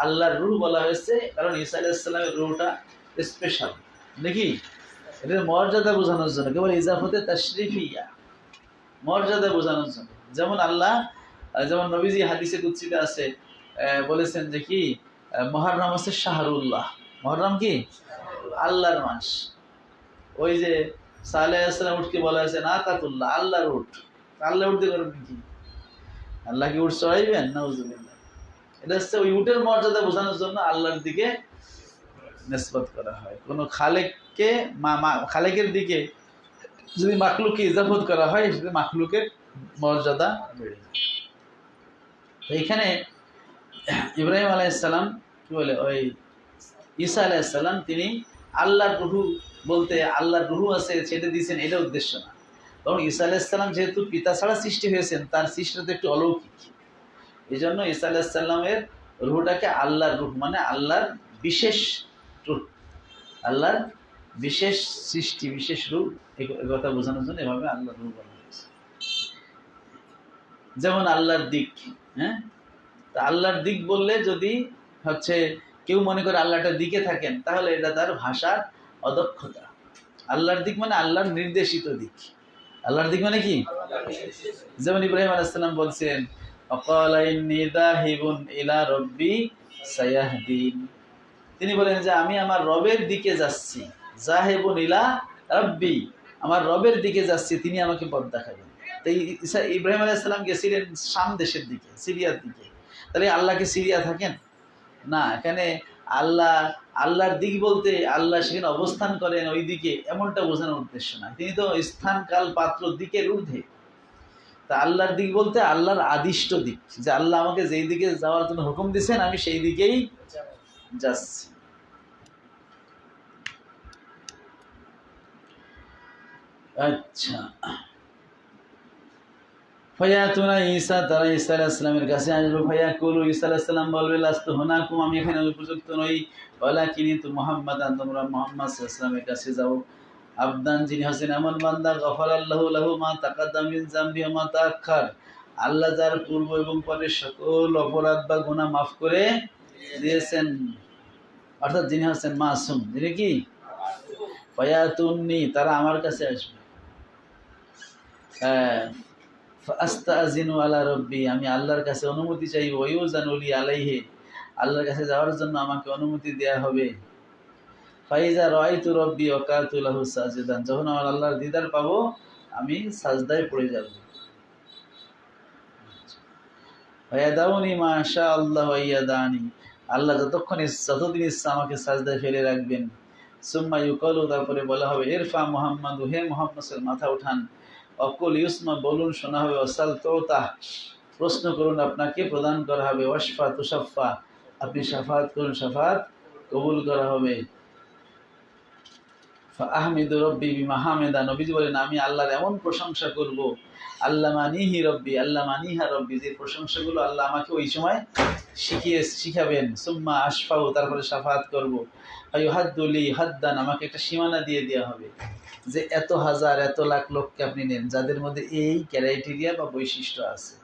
আল্লাহর রূহ বলা হয়েছে, কারণ ঈসা আলাইহিস সালামের রূহটা স্পেশাল, দেখি এটার মর্যাদা বোঝানোর জন্য, কেবল ইজাফতে তাশরিফিয়া, মর্যাদা বোঝানোর জন্য। যেমন আল্লাহ, যেমন নবীজি হাদিসে কুদসিতে আছে, বলেছেন যে কি, মুহররম হচ্ছে শাহরুল্লাহ, মুহররম কি আল্লাহর মাস। ওই যে সালেহ আলাইহিস সালাম উটকে বলা হয়েছে নাকাতুল্লাহ, আল্লাহর উট। আল্লাহ উঠ দিয়ে করবেন কি, আল্লাহ কি উট চড়াইবেন? নাউজুবিল্লাহ। এটা হচ্ছে ওই উটের মর্যাদা বোঝানোর জন্য আল্লাহর দিকে নিসবত করা হয়। কোনো খালেককে খালেকের দিকে যদি মাখলুককে ইজাফত করা হয়, সেটা মাখলুকের মর্যাদা বেড়ে যায়। তো এইখানে ইব্রাহিম আলাইহিস সালাম কি বলে, ওই ঈসা আলাইহিস সালাম তিনি আল্লাহর রূহ বলতে আল্লাহর রূহ আছে সেটা দিয়েছেন, এটা উদ্দেশ্য না। এবং ঈসা আলাইহিস সালাম যেহেতু পিতা ছাড়া সৃষ্টি হয়েছেন, তার সৃষ্টিটা তো একটু অলৌকিক। এই জন্য ঈসা আলাইহিস সালামের রূহটাকে আল্লাহর রূহ, মানে আল্লাহর বিশেষ রূহ, আল্লাহর বিশেষ সৃষ্টি, বিশেষ রূপ, এই কথা বোঝানোর জন্য এভাবে আল্লাহর রূহ বলা হয়েছে। যেমন আল্লাহর দিক, হ্যাঁ, তা আল্লাহর দিক বললে যদি হচ্ছে কেউ মনে করে আল্লাহটার দিকে থাকেন, তাহলে এটা তার ভাষার অদক্ষতা। আল্লাহর দিক মানে আল্লাহর নির্দেশিত দিক। আল্লাহর দিক মানে কি? যেমন ইব্রাহিম আলাইহিস সালাম বলছেন, অকালা ইন্নী যাহিবুন ইলা রাব্বি সায়াহদিন, তিনি বলেন যে আমি আমার রবের দিকে যাচ্ছি। যাহিবুন ইলা রাব্বি, আমার রবের দিকে যাচ্ছি, তিনি আমাকে পথ দেখাবেন। তাই ইব্রাহিম আলাইহিস সালাম গেছিলেন শাম দেশের দিকে, সিরিয়ার দিকে। তাহলে আল্লাহকে সিরিয়া থাকেন না, এখানে আল্লাহ, আল্লাহর দিক বলতে আল্লাহ সেখানে অবস্থান করেন ওই দিকে, এমনটা বোঝানোর উদ্দেশ্য না। তিনি তো স্থান কাল পাত্র দিকের ঊর্ধ্বে। তা আল্লাহর দিক বলতে আল্লাহর আদিষ্ট দিক, যে আল্লাহ আমাকে যেই দিকে যাওয়ার জন্য হুকুম দিচ্ছেন আমি সেই দিকেই যাচ্ছি। আচ্ছা, ফায়াতুনা ঈসা, তারা ঈসা আলাইহিস সালামের কাছে আসবে। ফায়াকুলু, ঈসা আলাইহিস সালাম বলবে, লাস্তু হুনাকুম, আমি এখানে উপযুক্ত নই। ওয়ালাকিনি তু মুহাম্মাদান, তোমরা মুহাম্মদ সাল্লাল্লাহু আলাইহি ওয়াসাল্লামের কাছে যাও। আবদান, যিনি হচ্ছেন এমন বান্দা, গফারাল্লাহু লাহু মা তাকাদ্দাম মিন যামবি ওয়া মা তাআখার, আল্লাহ যার পূর্ব এবং পরের সকল অপরাধ বা গুনাহ মাফ করে দিয়েছেন, অর্থাৎ যিনি হচ্ছেন মাসুম, যিনি কি? ফায়াতুন্নি, তারা আমার কাছে আসবে। ফাস্তাযিনু আলা রাব্বি, আমি আল্লাহর কাছে অনুমতি চাইব। ওয়ায়ুযানু লি আলাইহি, আল্লাহর কাছে যাওয়ার জন্য আমাকে অনুমতি দেয়া হবে। ফাইজা রাআইতু রাব্বি ওয়াকাতু লাহু সাজিদান, যখন আমার আল্লাহর দিদার পাবো আমি সাজদায় পড়ে যাব। ফায়াদাউনি মা শা আল্লাহ ওয়া ইয়াদানি, আল্লাহ যতদিন ইচ্ছা আমাকে সাজদায় ফেলে রাখবেন। সুম্মা ইউকালু, তারপরে বলা হবে, ইরফা মুহাম্মাদু, হে মুহাম্মদ মাথা উঠান। অকুল ইউসমা, বলুন শোনা হবে। ওয়াসাল তুতা, প্রশ্ন করুন আপনাকে প্রদান করা হবে। ওয়াশফা তুশাফা, আপনি শাফাত করুন শাফাত কবুল করা হবে। আহমিদু রব্বি বিমা হামেদা, নবীজি বলেন আমি আল্লাহর এমন প্রশংসা করব, আল্লাহ মানিহি রব্বি, আল্লাহ মানিহা রব্বি, যে প্রশংসাগুলো আল্লাহ আমাকে ওই সময় শিখাবেন। সুম্মা আশফাউ, তারপরে শাফাত করব। হাদ্দুলি হাদ্দান, আমাকে একটা সীমানা দিয়ে দেওয়া হবে, যে এত হাজার এত লাখ লোককে আপনি নেন যাদের মধ্যে এই ক্রাইটেরিয়া বা বৈশিষ্ট্য আছে।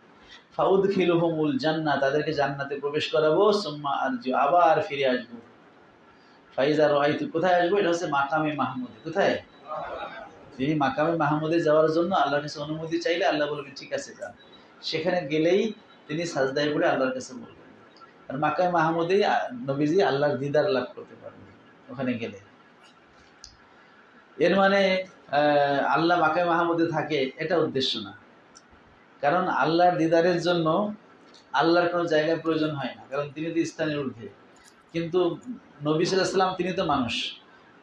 ফাউদখিলুহুমুল জান্নাহ, তাদেরকে জান্নাতে প্রবেশ করাবো। সুম্মা আরজি, আবার ফিরে আসবো। ফাইজা রাআইতু, কোথায় আসবো? এটা হচ্ছে মাকামে মাহমুদে। কোথায়? এই মাকামে মাহমুদে যাওয়ার জন্য আল্লাহর কাছে অনুমতি চাইলে আল্লাহ বলবেন ঠিক আছে যান। সেখানে গেলেই তিনি সাজদায় পড়ে আল্লাহর কাছে বলবেন। আর মাকামে মাহমুদেই নবীজি আল্লাহর দিদার লাভ করতে পারবেন ওখানে গেলে। এর মানে আল্লাহ মাকামে মাহমুদে থাকে এটা উদ্দেশ্য না, কারণ আল্লাহর দিদারের জন্য আল্লাহর কোনো জায়গার প্রয়োজন হয় না, কারণ তিনি তো স্থানের ঊর্ধ্বে। কিন্তু নবী সাল্লাল্লাহু আলাইহি ওয়াসাল্লাম তিনি তো মানুষ,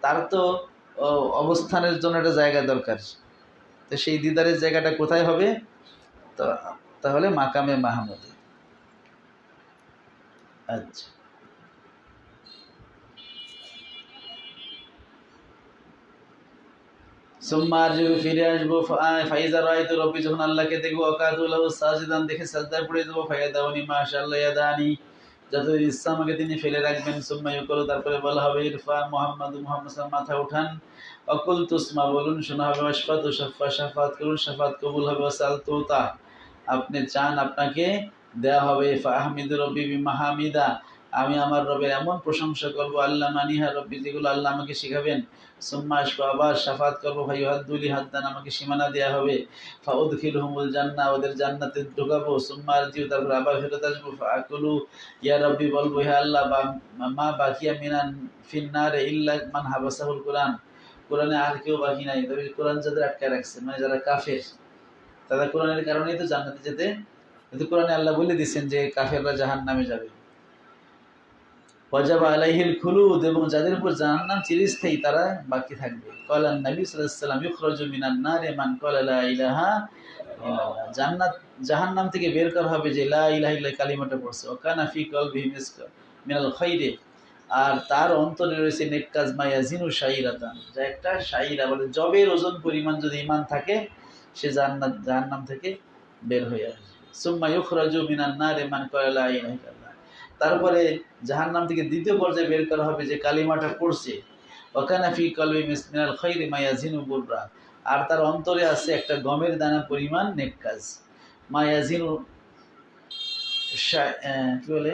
তার তো অবস্থানের জন্য একটা জায়গা দরকার। তো সেই দিদারের জায়গাটা কোথায় হবে? তো তাহলে মাকামে মাহমুদে। আচ্ছা, সুম্মা আরজিউ, ফিরে আসবো। ফাইজা রাআইতু রব্বি, যখন আল্লাহকে দেখবো। ওয়াকাতু লাহু সাজিদান, দেখে সাজদায় পড়ে যাবো। ফায়াদাউনি মা শা আল্লাহ ইয়াদানি, যত ইচ্ছা আমাকে তিনি ফেলে রাখবেন। সুম্মা ইউকালু, তারপরে বলা হবে, ইরফা মুহাম্মাদু, মুহাম্মদ সাল্লাল্লাহু আলাইহি ওয়াসাল্লাম মাথা উঠান। অকুল তুসমা, বলুন শোনা হবে। ওয়াশফা তুশাফা, শাফাত করুন শাফাত কবুল হবে। ওয়াসাল তুতা, আপনি চান আপনাকে দেয়া হবে। ফাহমিদু রব্বি বিমা হামিদা, আমি আমার রবের এমন প্রশংসা করবো, আল্লাহ মানিহা রব্বি, যেগুলো আল্লাহ আমাকে শিখাবেন। সুম্মা আশফা, আবার শাফাত করবো। ফায়ুহাদ্দুলি হাদ্দান, আমাকে সীমানা দেয়া হবে। ফাউদখিলহুমুল জান্নাহ, ওদের জান্নাতে ঢুকাবো। সুম্মা আরজিউ, তারপর আবার ফেরত আসবো। ফাআকুলু, ইয়া রব্বি, বলবো হে আল্লাহ, মা বাকিয়া মিনান ফিন্নারে ইল্লা মান হাবাসাহুল কুরআন, কোরআনে আর কেউ বাকি নাই, তবে কোরআন যাদের আটকে রাখছে, মানে যারা কাফের, তারা কোরআনের কারণেই তো জান্নাতে যেতে। কিন্তু কোরআনে আল্লাহ বলে দিচ্ছেন যে কাফেররা জাহান্নামে যাবে। ওয়াজাবা আলাইহিল খুলুদ, এবং যাদের উপর জাহান্নাম চিরস্থায়ী তারা বাকি থাকবে। ক্বালান নবী সাল্লাল্লাহু আলাইহি ওয়াসাল্লাম, ইখরাজু মিনান নারি মান ক্বালা লা ইলাহা ইল্লাল্লাহ, জান্নাত জাহান্নাম থেকে বের করা হবে যে লা ইলাহা ইল্লাল্লাহ কালিমাটা পড়ছে। ওয়া কানা ফি কলবিহি মিনাল খাইরি, আর তার অন্তরে রয়েছে নেক কাজ, মায়াজিনু শাইরাতান, যা একটা শাইরা বলে জবের ওজন পরিমাণ যদি ঈমান থাকে সে জাহান্নাম থেকে বের হয়ে আসবে। সুম্মা ইউখরাজু মিনান নারি মান ক্বালা লা ইলাহা ইল্লাল্লাহ, তারপরে জাহান্নাম থেকে দ্বিতীয় পর্যায়ে বের করা হবে যে কালিমাটা পড়ছে। ওয়া কানা ফি কলবি মিনাল খায়রি মা ইয়াজিনু বুররা, আর তার অন্তরে আছে একটা গমের দানা পরিমাণ নেক কাজ। মা ইয়াজিনু কি বলে,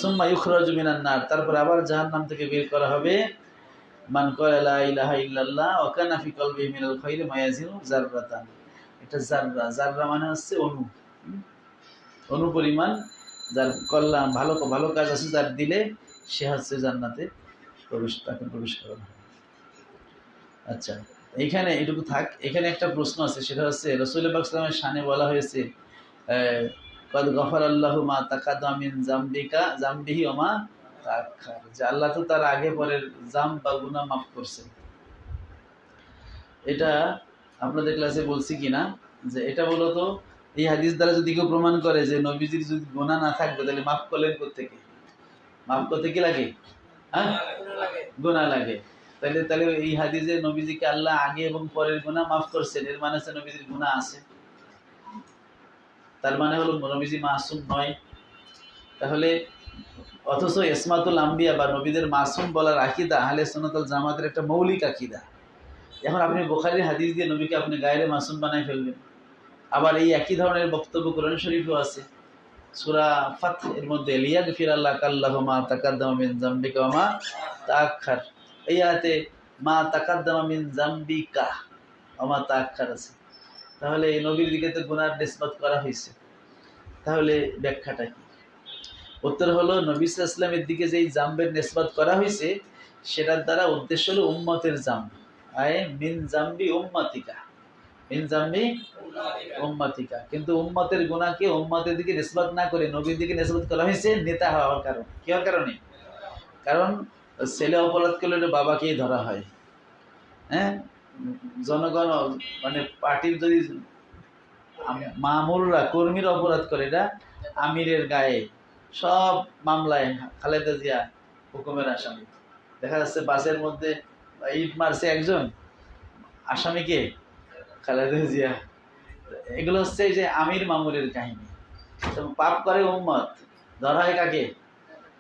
সুম্মা ইউখরাজু মিনান নার, তারপর আবার জাহান্নাম থেকে বের করা হবে মান ক্বালা লা ইলাহা ইল্লাল্লাহ ওয়া কানা ফি কলবি মিনাল খায়রি মা ইয়াজিনু যাররাতান। এটা জাররা, জাররা মানে হচ্ছে অণু, অণু পরিমাণ যার কল্যাণ ভালো ভালো কাজ আছে যার দিলে সে হচ্ছে জান্নাতে তাকে প্রবেশ করানো হবে। আচ্ছা, এইখানে এটুকু থাক। এখানে একটা প্রশ্ন আছে, সেটা হচ্ছে রাসূল পাক সাল্লাল্লাহু আলাইহি ওয়াসাল্লামের শানে বলা হয়েছে কদ গফারাল্লাহু মা তাকাদ্দামা মিন জামবিহি ওয়া মা তাআখার, যে আল্লাহ তো তার আগে পরের জাম বা গুনাহ মাফ করছেন। এটা আপনাদের ক্লাসে বলছি কিনা, যে এটা মূলত এই হাদিস দ্বারা যদি কেউ প্রমাণ করে যে নবীজির যদি গুনাহ না থাকবে তাহলে মাফ করলেন কোত্থেকে? মাফ করতে কি লাগে? হ্যাঁ, গুনাহ লাগে। তাহলে এই হাদিসে নবীজিকে আল্লাহ আগে এবং পরের গুনাহ মাফ করছেন, এর মানে হচ্ছে নবীজির গুনাহ আছে। তার মানে হলো নবীজি মাসুম নয়। তাহলে অথচ ইসমাতুল আম্বিয়া বা নবীদের মাসুম বলার আকীদা আহলে সুন্নাত ওয়াল জামাতের একটা মৌলিক আকীদা। এখন আপনি বুখারীর হাদিস দিয়ে নবীকে আপনি গায়রে মাসুম বানাই ফেলবেন। আবার এই একই ধরনের বক্তব্য কোরআন শরীফেও আছে। সূরা ফাত এর মধ্যে লিয়াগফিরাল্লাকাল্লাহু মা তাকাদ্দামা মিন যামবিকা ওয়া মা তাআখার, এই আয়াতে মা তাকাদ্দামা মিন যামবিকা ওয়া মা তাআখার আছে। তাহলে এই নবীর দিকে তো গুনার নিসবত করা হয়েছে, তাহলে ব্যাখ্যাটা কি? উত্তর হলো নবী সাল্লাল্লাহু আলাইহি ওয়াসাল্লামের দিকে যেই জামবের নিসবত করা হয়েছে সেটার দ্বারা উদ্দেশ্য হলো উম্মতের জাম, আয় মিন জামবি উম্মাতিকা, মিন জামবি উম্মাতিকা। কিন্তু উম্মতের গুনাহকে উম্মতের দিকে নিসবত না করে নবীর দিকে নিসবত করা হয়েছে নেতা হওয়ার কারণে। কি হওয়ার কারণে? কারণ ছেলে অপরাধ করলে বাবাকেই ধরা হয়। হ্যাঁ, জনগণ মানে পার্টির যদি মামুররা কর্মীরা অপরাধ করে, এটা আমিরের গায়ে সব মামলায় খালেদা জিয়া হুকুমের আসামি। দেখা যাচ্ছে বাসের মধ্যে ইট মারছে একজন, আসামিকে খালেদা জিয়া। এগুলো হচ্ছে এই যে আমির মামুরের কাহিনী। তো পাপ করে উম্মত, ধরা হয় কাকে?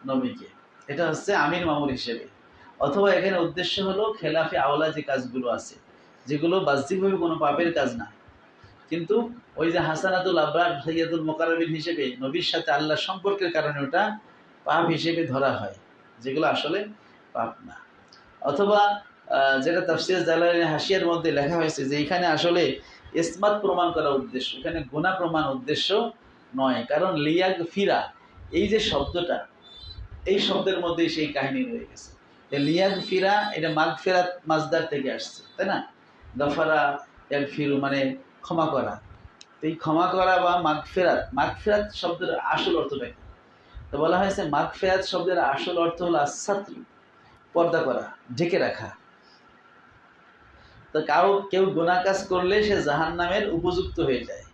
নবীকে। এটা হচ্ছে আমির মামুর হিসেবে। অথবা এখানে উদ্দেশ্য হলো খেলাফে আওলা যে কাজগুলো আছে, যেগুলো বাহ্যিকভাবে কোনো পাপের কাজ না, কিন্তু ওই যে হাসানাতুল আবরার সাইয়্যিদুল মুকাররাবিন হিসেবে নবীর সাথে আল্লাহর সম্পর্কের কারণে ওটা পাপ হিসেবে ধরা হয়, যেগুলো আসলে পাপ না। অথবা যেটা তাফসীর জালালাইন হাশিয়ার মধ্যে লেখা হয়েছে যে এখানে আসলে ইসমাত প্রমাণ করা উদ্দেশ্য, এখানে গুনাহ প্রমাণ উদ্দেশ্য নয়। কারণ লিয়াগফিরা এই যে শব্দটা, এই শব্দের মধ্যেই সেই কাহিনী রয়ে গেছে। লিয়াগফিরা এটা মাগফিরাত মাজদার থেকে আসছে, তাই না? গফারা ইয়াগফিরু মানে ক্ষমা করা। তো এই ক্ষমা করা বা মাগফিরাত, মাগফিরাত শব্দের আসল অর্থটা কি? তো বলা হয়েছে মাগফিরাত শব্দের আসল অর্থ হলো আস-সাতর, পর্দা করা, ঢেকে রাখা। তো কেউ গুনাহ কাজ করলে সে জাহান্নামের উপযুক্ত হয়ে যায়,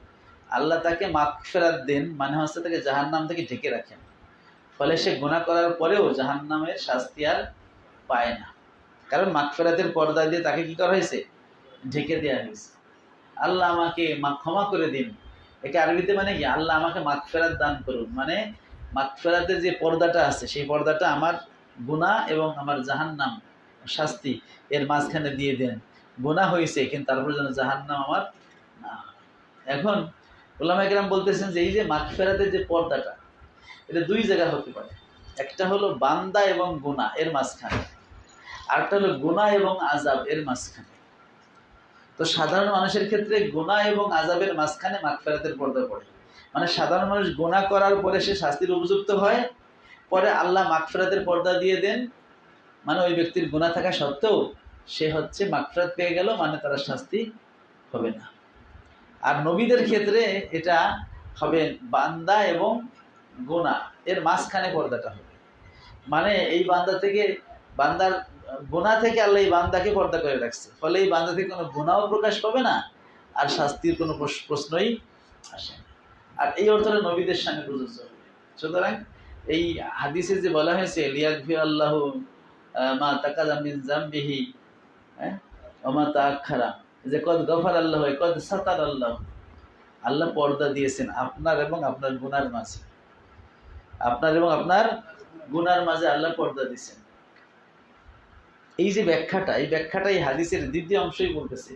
আল্লাহ তাকে মাগফিরাত দেন, মানে হচ্ছে তাকে জাহান্নাম থেকে ঢেকে রাখেন। ফলে সে গুনাহ করার পরেও জাহান্নামের শাস্তি আর পায় না, কারণ মাগফিরাতের পর্দা দিয়ে তাকে কি করা হয়েছে? ঢেকে দেওয়া হয়েছে। আল্লাহ আমাকে ক্ষমা করে দিন, একে আরবিতে মানে কি? আল্লাহ আমাকে মাগফিরাত দান করুন, মানে মাগফিরাতের যে পর্দাটা আছে সেই পর্দাটা আমার গুনাহ এবং আমার জাহান্নাম শাস্তি এর মাঝখানে দিয়ে দেন। গুনাহ হয়েছে কিন্তু তারপর যেন জাহান্নাম আমার না। এখন উলামায়ে কেরাম বলতেছেন যে এই যে মাগফিরাতের যে পর্দাটা, এটা দুই জায়গা হতে পারে। একটা হলো বান্দা এবং গুনাহ এর মাঝখানে, আরেকটা হলো গুনাহ এবং আযাব এর মাঝখানে। তো সাধারণ মানুষের ক্ষেত্রে গুনাহ এবং আযাবের মাঝখানে মাগফিরাতের পর্দা পড়ে, মানে সাধারণ মানুষ গুনাহ করার পরে সে শাস্তির উপযুক্ত হয়, পরে আল্লাহ মাগফিরাতের পর্দা দিয়ে দেন, মানে ওই ব্যক্তির গুনাহ থাকা সত্ত্বেও সে হচ্ছে মাগফিরাত পেয়ে গেল, মানে তার শাস্তি হবে না। আর নবীদের ক্ষেত্রে এটা হবে বান্দা এবং গুনাহ এর মাঝখানে পর্দাটা হবে, মানে এই বান্দা থেকে, বান্দার গুনাহ থেকে আল্লাহ এই বান্দাকে পর্দা করে রাখছে, ফলে এই বান্দা থেকে কোনো গুনাহও প্রকাশ পাবে না আর শাস্তির কোনো প্রশ্নই আসে না। আর এই অর্থে নবীদের সামনে প্রযোজ্য হবে। সুতরাং এই হাদিসে যে বলা হয়েছে লিয়াগফিরাল্লাহু মা তাকাদ্দামা মিন যামবিহি ওয়া মা তাআখারা, যে কদ গফার আল্লাহ, কদ সাতার আল্লাহ, আল্লাহ পর্দা দিয়েছেন আপনার এবং আপনার গুনার মাঝে, আপনার এবং আপনার গুনার মাঝে আল্লাহ পর্দা দিয়েছেন। এই যে ব্যাখ্যাটা, এই ব্যাখ্যাটাই হাদিসের দ্বিতীয় অংশই বলতেছে।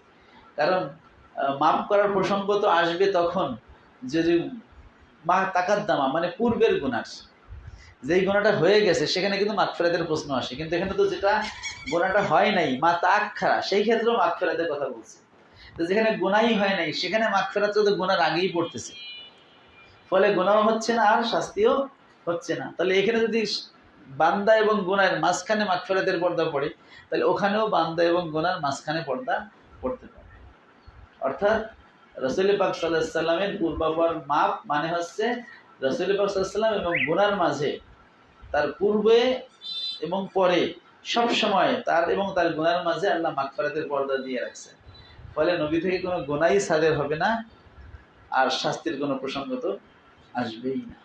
কারণ মাফ করার প্রসঙ্গ তো আসবে তখন যদি মা তাকাদ্দামা মানে পূর্বের গুনার, যেই গুণাটা হয়ে গেছে সেখানে কিন্তু মাগফিরাতের প্রশ্ন আসে, কিন্তু এখানে তো যেটা গুণাটা হয় নাই মা তাআক্খারা, সেই ক্ষেত্রেও মাগফিরাতের কথা বলছে। তো যেখানে গুনাহই হয় নাই সেখানে মাগফিরাত তো গুনার আগেই পড়তেছে, ফলে গুনাহও হচ্ছে না আর শাস্তিও হচ্ছে না। তাহলে এখানে যদি বান্দা এবং গুনার মাঝখানে মাগফিরাতের পর্দা পড়ে, তাহলে ওখানেও বান্দা এবং গুনার মাঝখানে পর্দা পড়তে পারে। অর্থাৎ রাসূল পাক সাল্লাল্লাহু আলাইহি সাল্লামের পূর্বাপর মাপ মানে হচ্ছে রাসূল পাক সাল্লাল্লাহু আলাইহি সাল্লাম এবং গুনার মাঝে, তার পূর্বে এবং পরে সব সময় তার এবং তার গুনার মাঝে আল্লাহ মাগফিরাতের পর্দা দিয়ে রাখছেন। ফলে নবী থেকে কোনো গুনাহই সাদের হবে না, আর শাস্তির কোনো প্রসঙ্গ তো আসবেই না।